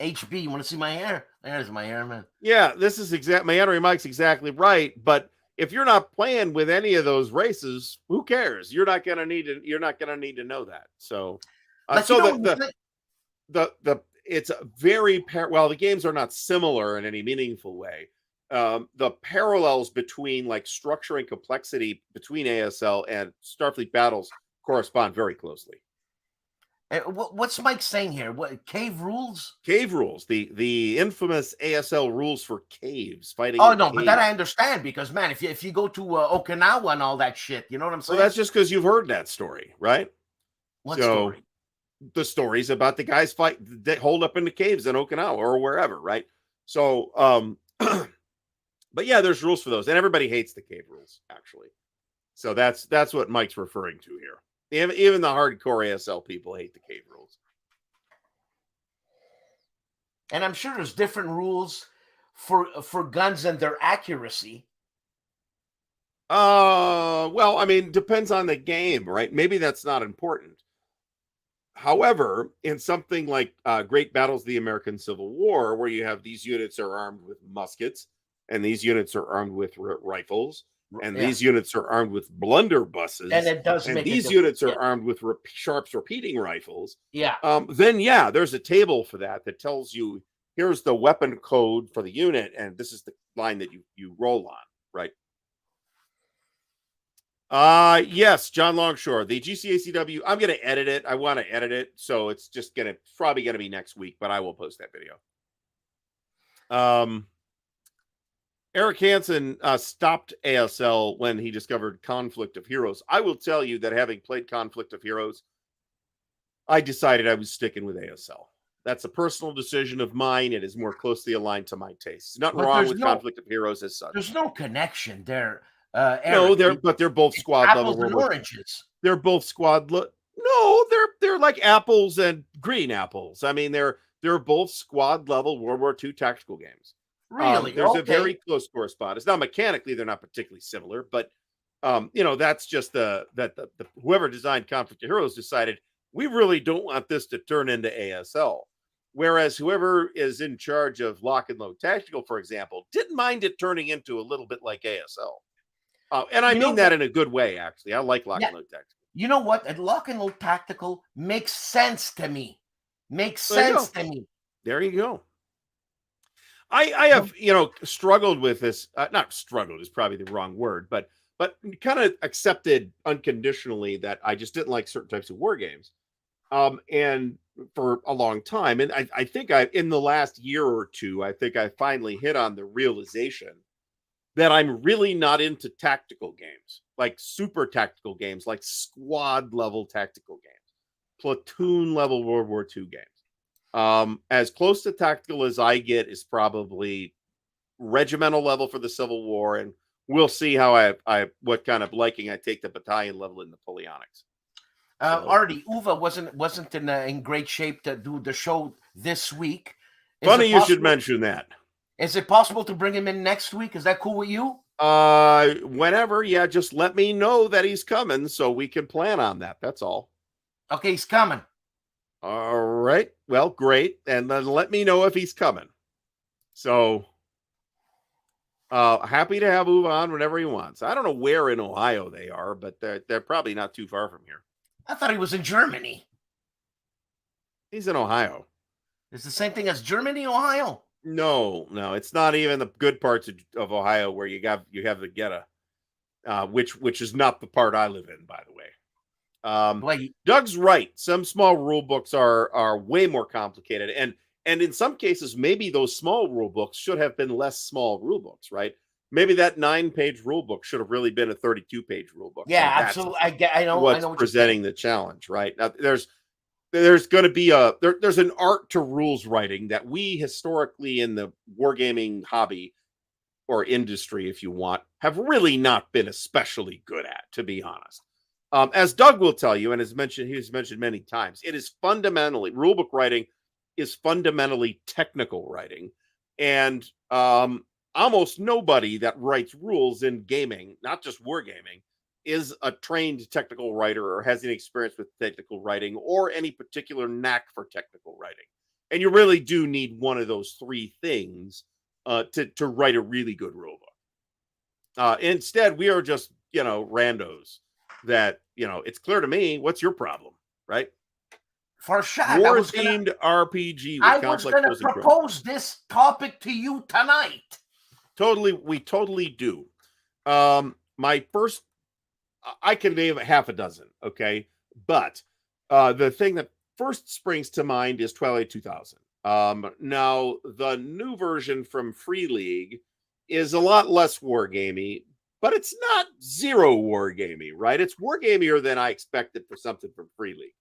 B: HB, you want to see my hair? There's my hair, man.
A: Yeah, this is my Henry Mike's exactly right. But if you're not playing with any of those races, who cares? You're not gonna need to know that. So, it's a very the games are not similar in any meaningful way. The parallels between like structure and complexity between ASL and Starfleet battles correspond very closely.
B: What's Mike saying here? What cave rules?
A: Cave rules, the infamous ASL rules for caves fighting.
B: Oh no, but that I understand because man, if you go to Okinawa and all that shit, you know what I'm saying?
A: Well, that's just because you've heard that story, right?
B: What story?
A: The stories about the guys that hold up in the caves in Okinawa or wherever, right? So, but yeah, there's rules for those, and everybody hates the cave rules actually. So that's what Mike's referring to here. Even the hardcore ASL people hate the cave rules.
B: And I'm sure there's different rules for guns and their accuracy.
A: Well, I mean, depends on the game, right? Maybe that's not important. However, in something like Great Battles of the American Civil War, where you have these units are armed with muskets, and these units are armed with rifles, and these units are armed with blunderbusses,
B: and it does.
A: And these units are armed with Sharps repeating rifles.
B: Yeah.
A: Then there's a table for that tells you here's the weapon code for the unit, and this is the line that you roll on, right? Yes, John Longshore, the GCACW. I'm gonna edit it. I want to edit it, so it's just probably gonna be next week, but I will post that video. Eric Hansen stopped ASL when he discovered Conflict of Heroes. I will tell you that having played Conflict of Heroes, I decided I was sticking with ASL. That's a personal decision of mine. It is more closely aligned to my tastes. Nothing wrong with Conflict of Heroes as such.
B: There's no connection there.
A: Eric, no, they're both squad
B: apples
A: level.
B: And oranges.
A: They're both squad. No, they're like apples and green apples. I mean, they're both squad level World War II tactical games.
B: Really?
A: There's a very close correspondence. Now, mechanically, they're not particularly similar, but that's just the whoever designed Conflict of Heroes decided we really don't want this to turn into ASL. Whereas whoever is in charge of Lock and Load Tactical, for example, didn't mind it turning into a little bit like ASL. And I mean that in a good way, actually. I like Lock and Load Tactical.
B: You know what? Lock and Load Tactical makes sense to me. Makes sense to me.
A: There you go. I have, struggled with this. Not struggled is probably the wrong word, but kind of accepted unconditionally that I just didn't like certain types of war games. And for a long time. And I think in the last year or two, I think I finally hit on the realization that I'm really not into tactical games, like super tactical games, like squad level tactical games, platoon level World War II games. As close to tactical as I get is probably regimental level for the Civil War, and we'll see how what kind of liking I take the battalion level in Napoleonics.
B: Artie, Uva wasn't in great shape to do the show this week.
A: Funny you should mention that.
B: Is it possible to bring him in next week? Is that cool with you?
A: Whenever, yeah, just let me know that he's coming so we can plan on that. That's all.
B: Okay, he's coming.
A: All right. Well, great. And then let me know if he's coming. So happy to have Uva on whenever he wants. I don't know where in Ohio they are, but they're probably not too far from here.
B: I thought he was in Germany.
A: He's in Ohio.
B: It's the same thing as Germany, Ohio.
A: No, it's not even the good parts of Ohio where you have the Geta, which is not the part I live in, by the way.
B: Like,
A: Doug's right. Some small rule books are way more complicated, and in some cases, maybe those small rule books should have been less small rule books, right? Maybe that 9-page rule book should have really been a 32-page rule book.
B: yeah, absolutely. I know
A: What's
B: what
A: presenting the challenge, right? Now, there's going to be there's an art to rules writing that we historically in the wargaming hobby or industry, if you want, have really not been especially good at, to be honest. As Doug will tell you, and he's mentioned many times, it is fundamentally rulebook writing is fundamentally technical writing, and almost nobody that writes rules in gaming, not just wargaming, is a trained technical writer or has any experience with technical writing or any particular knack for technical writing. And you really do need one of those three things to write a really good rule book. Instead, we are just, randos that, it's clear to me. What's your problem, right?
B: For sure.
A: War-themed RPG with
B: I was going to propose this topic to you tonight.
A: We totally do. My first, I can name half a dozen, okay? But the thing that first springs to mind is Twilight 2000. Now, the new version from Free League is a lot less wargamey, but it's not zero wargamey, right? It's wargamier than I expected for something from Free League.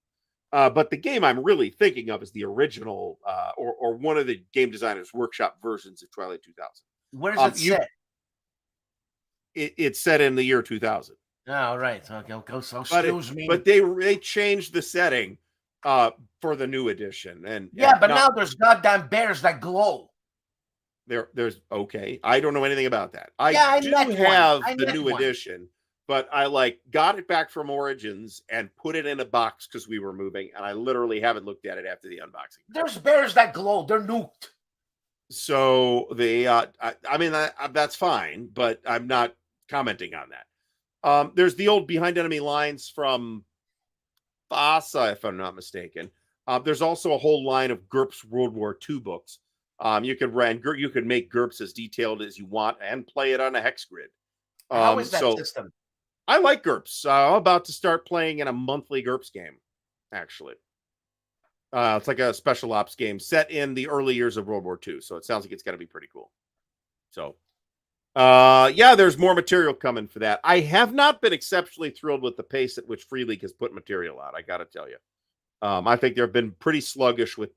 A: But the game I'm really thinking of is the original or one of the Game Designers Workshop versions of Twilight 2000.
B: Where's it set?
A: It's set in the year 2000.
B: Oh, right. Okay. So excuse me.
A: But they changed the setting for the new edition. And
B: now there's goddamn bears that glow.
A: There's okay. I don't know anything about that. I do have the new edition, but I got it back from Origins and put it in a box because we were moving, and I literally haven't looked at it after the unboxing.
B: There's bears that glow. They're nuked.
A: So I mean that's fine, but I'm not commenting on that. There's the old Behind Enemy Lines from FASA, if I'm not mistaken. There's also a whole line of GURPS World War II books. You could make GURPS as detailed as you want and play it on a hex grid.
B: How is that system?
A: I like GURPS. I'm about to start playing in a monthly GURPS game, actually. It's like a special ops game set in the early years of World War II. So it sounds like it's going to be pretty cool. So, there's more material coming for that. I have not been exceptionally thrilled with the pace at which Free League has put material out. I got to tell you. I think they've been pretty sluggish with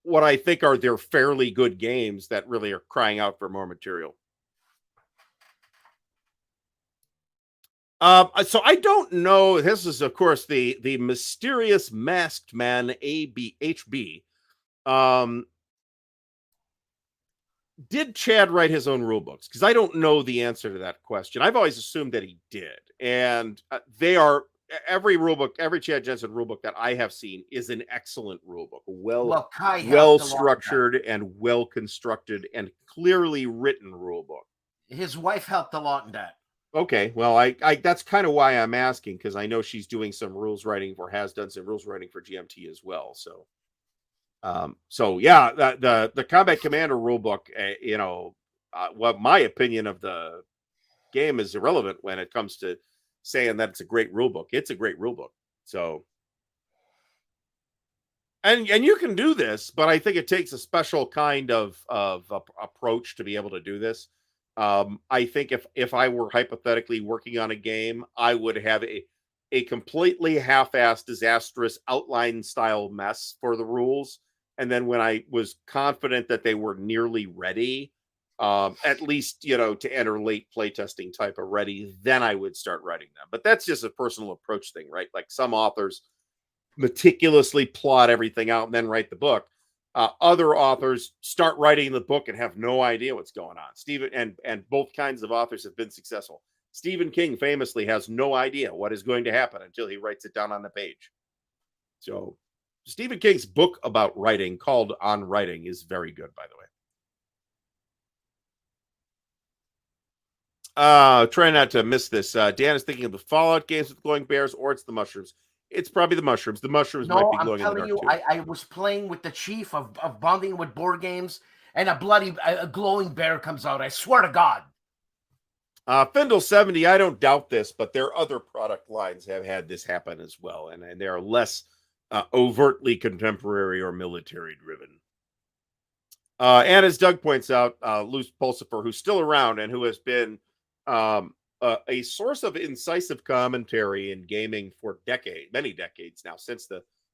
A: what I think are their fairly good games that really are crying out for more material. So I don't know. This is, of course, the mysterious masked man ABHB. Did Chad write his own rule books? Because I don't know the answer to that question. I've always assumed that he did, and they are every rule book, every Chad Jensen rule book that I have seen is an excellent rule book, well structured and well constructed and clearly written rule book.
B: His wife helped a lot in that.
A: Okay, well, I that's kind of why I'm asking, because I know she's doing some rules writing or has done some rules writing for GMT as well. So, the Combat Commander rulebook, what my opinion of the game is irrelevant when it comes to saying that it's a great rulebook. It's a great rulebook. So, and you can do this, but I think it takes a special kind of approach to be able to do this. I think if I were hypothetically working on a game, I would have a completely half-assed, disastrous outline style mess for the rules. And then when I was confident that they were nearly ready, at least, to enter late playtesting type of ready, then I would start writing them. But that's just a personal approach thing, right? Like some authors meticulously plot everything out and then write the book. Other authors start writing the book and have no idea what's going on. Stephen and both kinds of authors have been successful. Stephen King famously has no idea what is going to happen until he writes it down on the page. So Stephen King's book about writing called On Writing is very good, by the way. Try not to miss this. Dan is thinking of the Fallout games with glowing bears, or it's the mushrooms. It's probably the mushrooms. The mushrooms might
B: No,
A: be
B: I'm
A: glowing in the
B: telling
A: dark
B: you,
A: too.
B: I was playing with the chief of bonding with board games, and a glowing bear comes out. I swear to God.
A: Findle 70, I don't doubt this, but their other product lines have had this happen as well, and they are less overtly contemporary or military driven. And as Doug points out, Luce Pulsifer, who's still around and who has been a source of incisive commentary in gaming for many decades now, since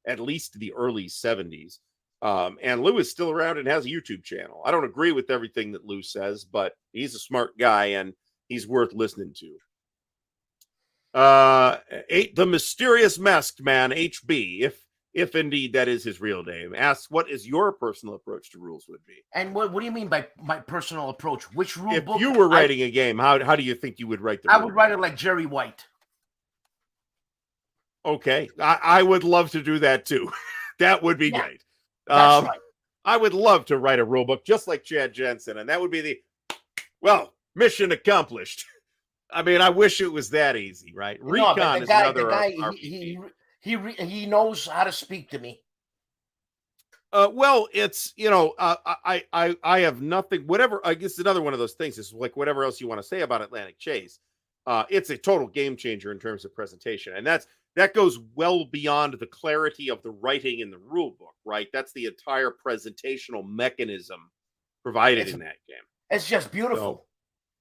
A: at least the early 70s. And Lou is still around and has a YouTube channel. I don't agree with everything that Lou says, but he's a smart guy and he's worth listening to. The Mysterious Masked Man, HB, if indeed that is his real name, asks, what is your personal approach to rules would be?
B: And what do you mean by my personal approach? Which rule
A: If
B: book?
A: you were writing a game, how do you think you would write the
B: I
A: rule
B: would write
A: book?
B: it like Jerry White.
A: Okay. I would love to do that too. That would be great.
B: That's right.
A: I would love to write a rule book just like Chad Jensen, and that would be mission accomplished. I mean, I wish it was that easy, right? Recon is another RPG.
B: He knows how to speak to me.
A: Well, it's I have nothing. Whatever. I guess another one of those things is like whatever else you want to say about Atlantic Chase. It's a total game changer in terms of presentation, and that goes well beyond the clarity of the writing in the rule book, right? That's the entire presentational mechanism provided in that game.
B: It's just beautiful.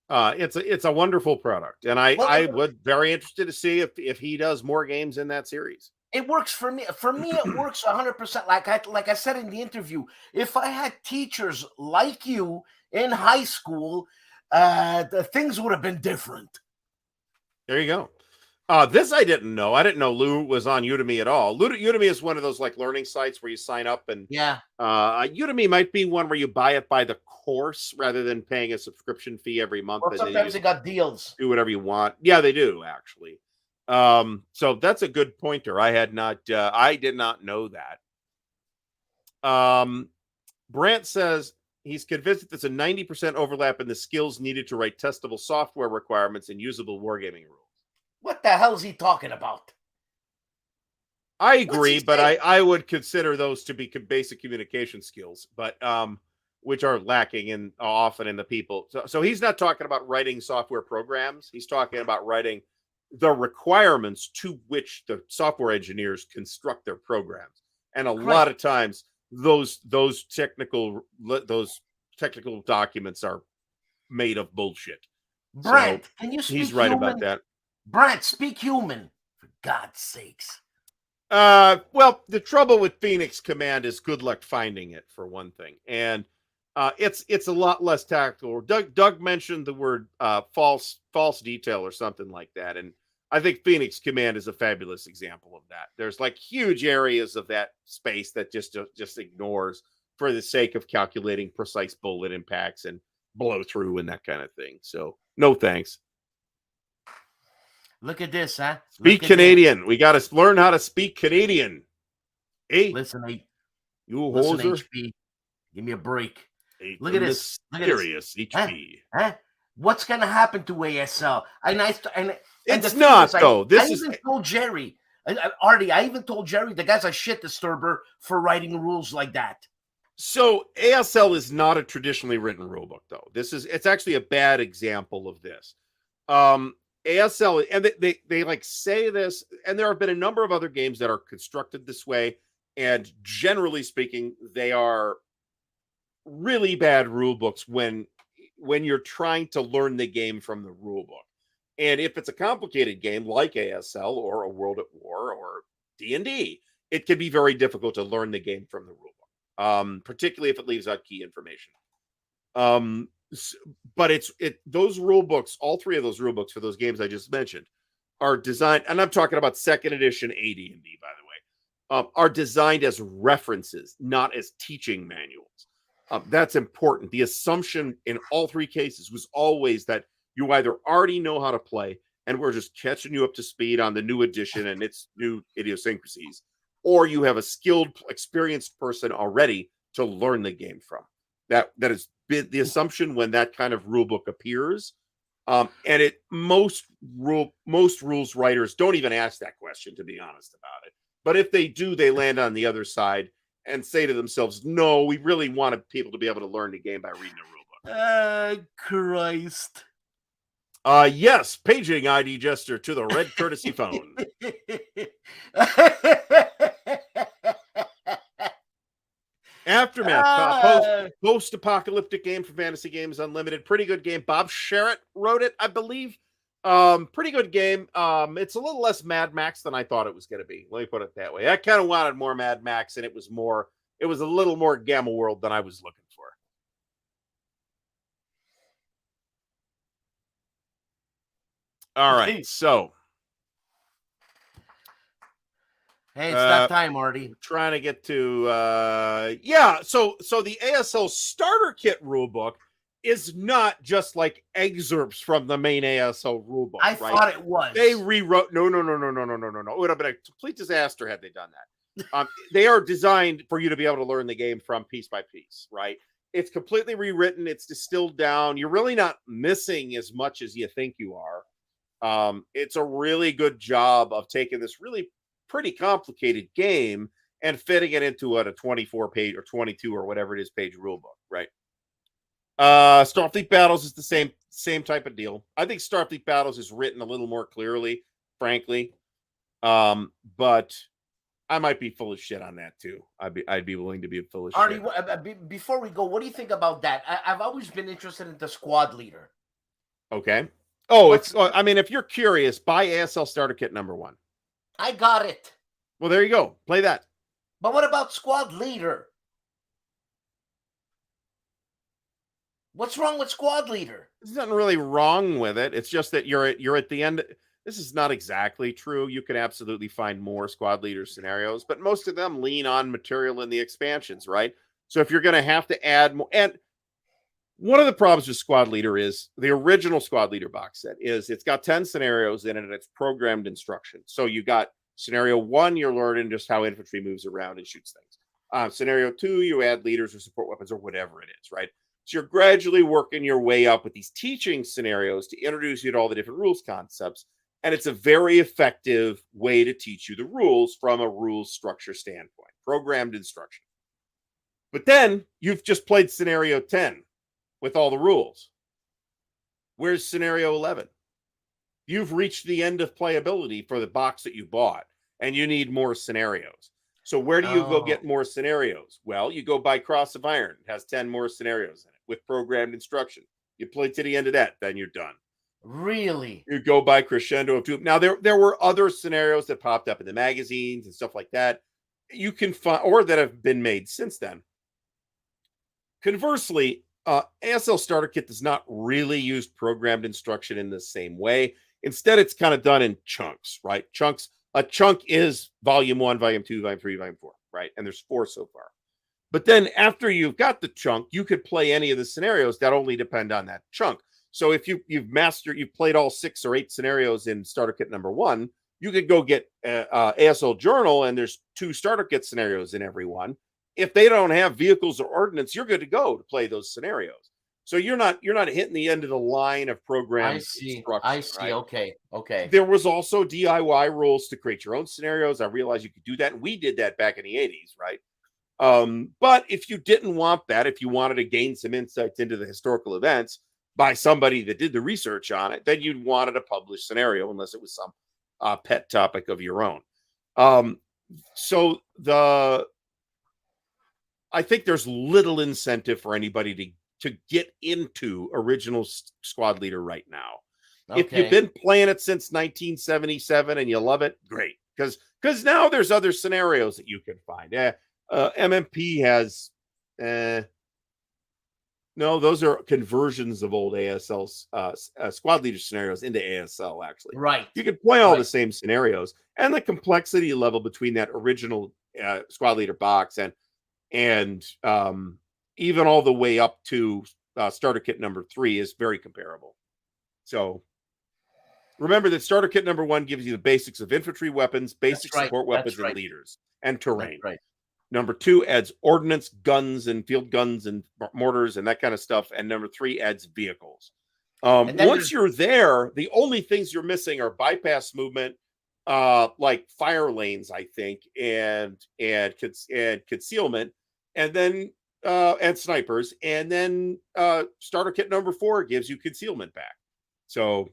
A: So, it's a wonderful product, and I would very interested to see if he does more games in that series.
B: It works for me. For me, it works 100%. Like I said in the interview, if I had teachers like you in high school, the things would have been different.
A: There you go. This I didn't know. I didn't know Lou was on Udemy at all. Udemy is one of those like learning sites where you sign up, and Udemy might be one where you buy it by the course rather than paying a subscription fee every month.
B: Well, sometimes they got deals.
A: Do whatever you want. Yeah, they do actually. So that's a good pointer. I did not know that. Brant says he's convinced that there's a 90% overlap in the skills needed to write testable software requirements and usable wargaming rules.
B: What the hell is he talking about?
A: I agree, but I would consider those to be basic communication skills, but which are lacking often in the people. So he's not talking about writing software programs. He's talking about writing the requirements to which the software engineers construct their programs. And a lot of times those technical documents are made of bullshit.
B: Brent, can you speak
A: He's right about that.
B: Brent, speak human, for God's sakes.
A: Well, the trouble with Phoenix Command is good luck finding it, for one thing. And it's a lot less tactical. Doug mentioned the word false detail or something like that. And I think Phoenix Command is a fabulous example of that. There's like huge areas of that space that just ignores for the sake of calculating precise bullet impacts and blow through and that kind of thing. So no thanks.
B: Look at this, huh?
A: Speak Canadian. We got to learn how to speak Canadian. Hey,
B: listen,
A: HP.
B: Give me a break.
A: Look at this. Serious HP.
B: Huh? What's going to happen to ASL?
A: It's not, though.
B: I even told Jerry, Artie, I even told Jerry the guy's a shit disturber for writing rules like that.
A: So ASL is not a traditionally written rule book, though. It's actually a bad example of this. ASL, and they like say this, and there have been a number of other games that are constructed this way, and generally speaking, they are really bad rule books when you're trying to learn the game from the rule book. And if it's a complicated game like ASL or a World at War or D&D, it can be very difficult to learn the game from the rule book, particularly if it leaves out key information. But those rule books, all three of those rule books for those games I just mentioned, are designed, and I'm talking about second edition AD&D, by the way, are designed as references, not as teaching manuals. That's important. The assumption in all three cases was always that you either already know how to play, and we're just catching you up to speed on the new edition and its new idiosyncrasies, or you have a skilled, experienced person already to learn the game from. That is the assumption when that kind of rule book appears. And most rules writers don't even ask that question, to be honest about it. But if they do, they land on the other side and say to themselves, no, we really wanted people to be able to learn the game by reading a rule book.
B: Christ.
A: Yes, paging ID gesture to the red courtesy phone. Aftermath, post-apocalyptic game for Fantasy Games Unlimited. Pretty good game. Bob Sherritt wrote it, I believe. Pretty good game. It's a little less Mad Max than I thought it was going to be. Let me put it that way. I kind of wanted more Mad Max, and it was a little more Gamma World than I was looking for. All right, so
B: hey, it's that time, Artie.
A: Trying to get to so the ASL starter kit rulebook is not just like excerpts from the main ASL rulebook.
B: I thought it was.
A: They rewrote. No. It would have been a complete disaster had they done that. They are designed for you to be able to learn the game from piece by piece, right? It's completely rewritten. It's distilled down. You're really not missing as much as you think you are. It's a really good job of taking this really pretty complicated game and fitting it into a 24 page or 22 or whatever it is page rulebook, right? Starfleet Battles is the same type of deal. I think Starfleet Battles is written a little more clearly, frankly. But I might be full of shit on that too. I'd be willing to be full of
B: Artie,
A: shit.
B: Before we go, what do you think about that? I've always been interested in the squad leader.
A: Okay. Oh, I mean, if you're curious, buy ASL Starter Kit #1.
B: I got it.
A: Well, there you go. Play that.
B: But what about squad leader? What's wrong with squad leader?
A: There's nothing really wrong with it. It's just that you're at the end. This is not exactly true. You can absolutely find more squad leader scenarios, but most of them lean on material in the expansions, right? So if you're going to have to add more, and one of the problems with squad leader is the original squad leader box set is it's got 10 scenarios in it and it's programmed instruction. So you got scenario 1, you're learning just how infantry moves around and shoots things. Scenario 2, you add leaders or support weapons or whatever it is, right? So you're gradually working your way up with these teaching scenarios to introduce you to all the different rules concepts. And it's a very effective way to teach you the rules from a rules structure standpoint, programmed instruction. But then you've just played scenario 10 with all the rules. Where's scenario 11? You've reached the end of playability for the box that you bought, and you need more scenarios. So where do you go get more scenarios? Well, you go buy Cross of Iron. It has 10 more scenarios in it with programmed instruction. You play to the end of that, then you're done.
B: Really?
A: You go by Crescendo of Doom. Now, there were other scenarios that popped up in the magazines and stuff like that. You can find, or that have been made since then. Conversely, ASL Starter Kit does not really use programmed instruction in the same way. Instead, it's kind of done in chunks, right? Chunks. A chunk is volume 1, volume 2, volume 3, volume 4, right? And there's 4 so far. But then after you've got the chunk, you could play any of the scenarios that only depend on that chunk. So if you've played all 6 or 8 scenarios in Starter Kit #1, you could go get ASL Journal, and there's 2 Starter Kit scenarios in every one. If they don't have vehicles or ordnance, you're good to go to play those scenarios. So you're not hitting the end of the line of program.
B: I see. Right? Okay.
A: There was also DIY rules to create your own scenarios. I realized you could do that, and we did that back in the 80s, right? But if you didn't want that, if you wanted to gain some insights into the historical events by somebody that did the research on it, then you'd wanted a published scenario, unless it was some pet topic of your own. I think there's little incentive for anybody to get into original squad leader right now. Okay. If you've been playing it since 1977 and you love it, great. Because now there's other scenarios that you can find. MMP has no, those are conversions of old ASL's squad leader scenarios into ASL, actually.
B: Right.
A: You can play all the same scenarios, and the complexity level between that original squad leader box and even all the way up to Starter Kit #3 is very comparable. So remember that Starter Kit #1 gives you the basics of infantry weapons, basic support weapons, and leaders, and terrain.
B: Right.
A: #2 adds ordnance, guns, and field guns, and mortars, and that kind of stuff. And #3 adds vehicles. Once you're there, the only things you're missing are bypass movement, like fire lanes, I think, and concealment, and then and snipers, and then starter kit number 4 gives you concealment back. So,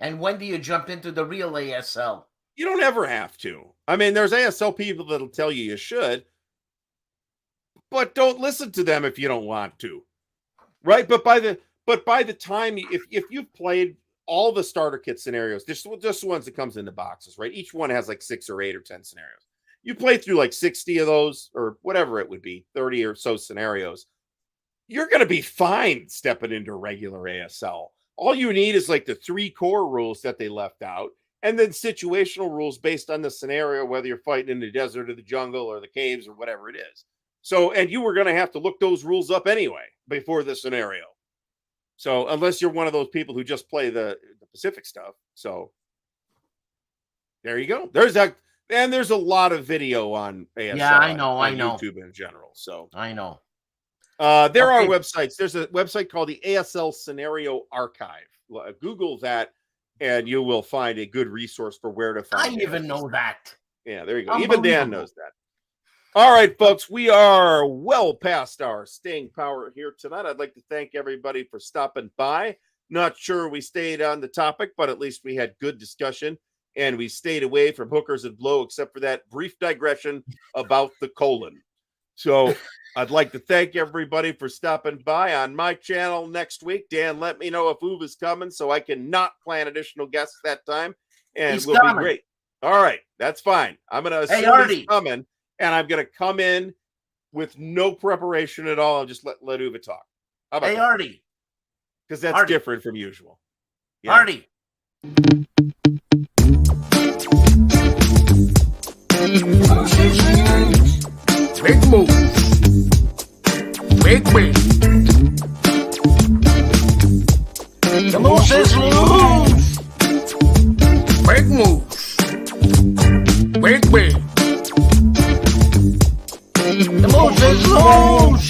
B: and when do you jump into the real ASL?
A: You don't ever have to. I mean, there's ASL people that'll tell you should, but don't listen to them if you don't want to, right? But by the time if you've played all the starter kit scenarios, just the ones that comes in the boxes, right? Each one has like 6 or 8 or 10 scenarios. You play through like 60 of those, or whatever it would be, 30 or so scenarios. You're going to be fine stepping into regular ASL. All you need is like the 3 core rules that they left out, and then situational rules based on the scenario, whether you're fighting in the desert or the jungle or the caves or whatever it is. So, and you were going to have to look those rules up anyway before the scenario. So, unless you're one of those people who just play the Pacific stuff. So, there you go. There's a lot of video on ASL.
B: Yeah, I know.
A: YouTube in general. So,
B: I know.
A: There are websites. There's a website called the ASL Scenario Archive. Google that, and you will find a good resource for where to find.
B: I even know that.
A: Yeah, there you go. Even Dan knows that. All right, folks, we are well past our staying power here tonight. I'd like to thank everybody for stopping by. Not sure we stayed on the topic, but at least we had good discussion, and we stayed away from hookers and blow, except for that brief digression about the colon. So I'd like to thank everybody for stopping by on my channel next week. Dan, let me know if Uve is coming so I can not plan additional guests that time, and we'll be great. All right, that's fine. I'm going to assume he's coming. And I'm going to come in with no preparation at all and just let Uve talk. How about that?
B: Artie.
A: Because that's different from usual.
B: Yeah. Artie.
C: Big move. Big win. The moose is loose. Big move. Big win. The moose is loose.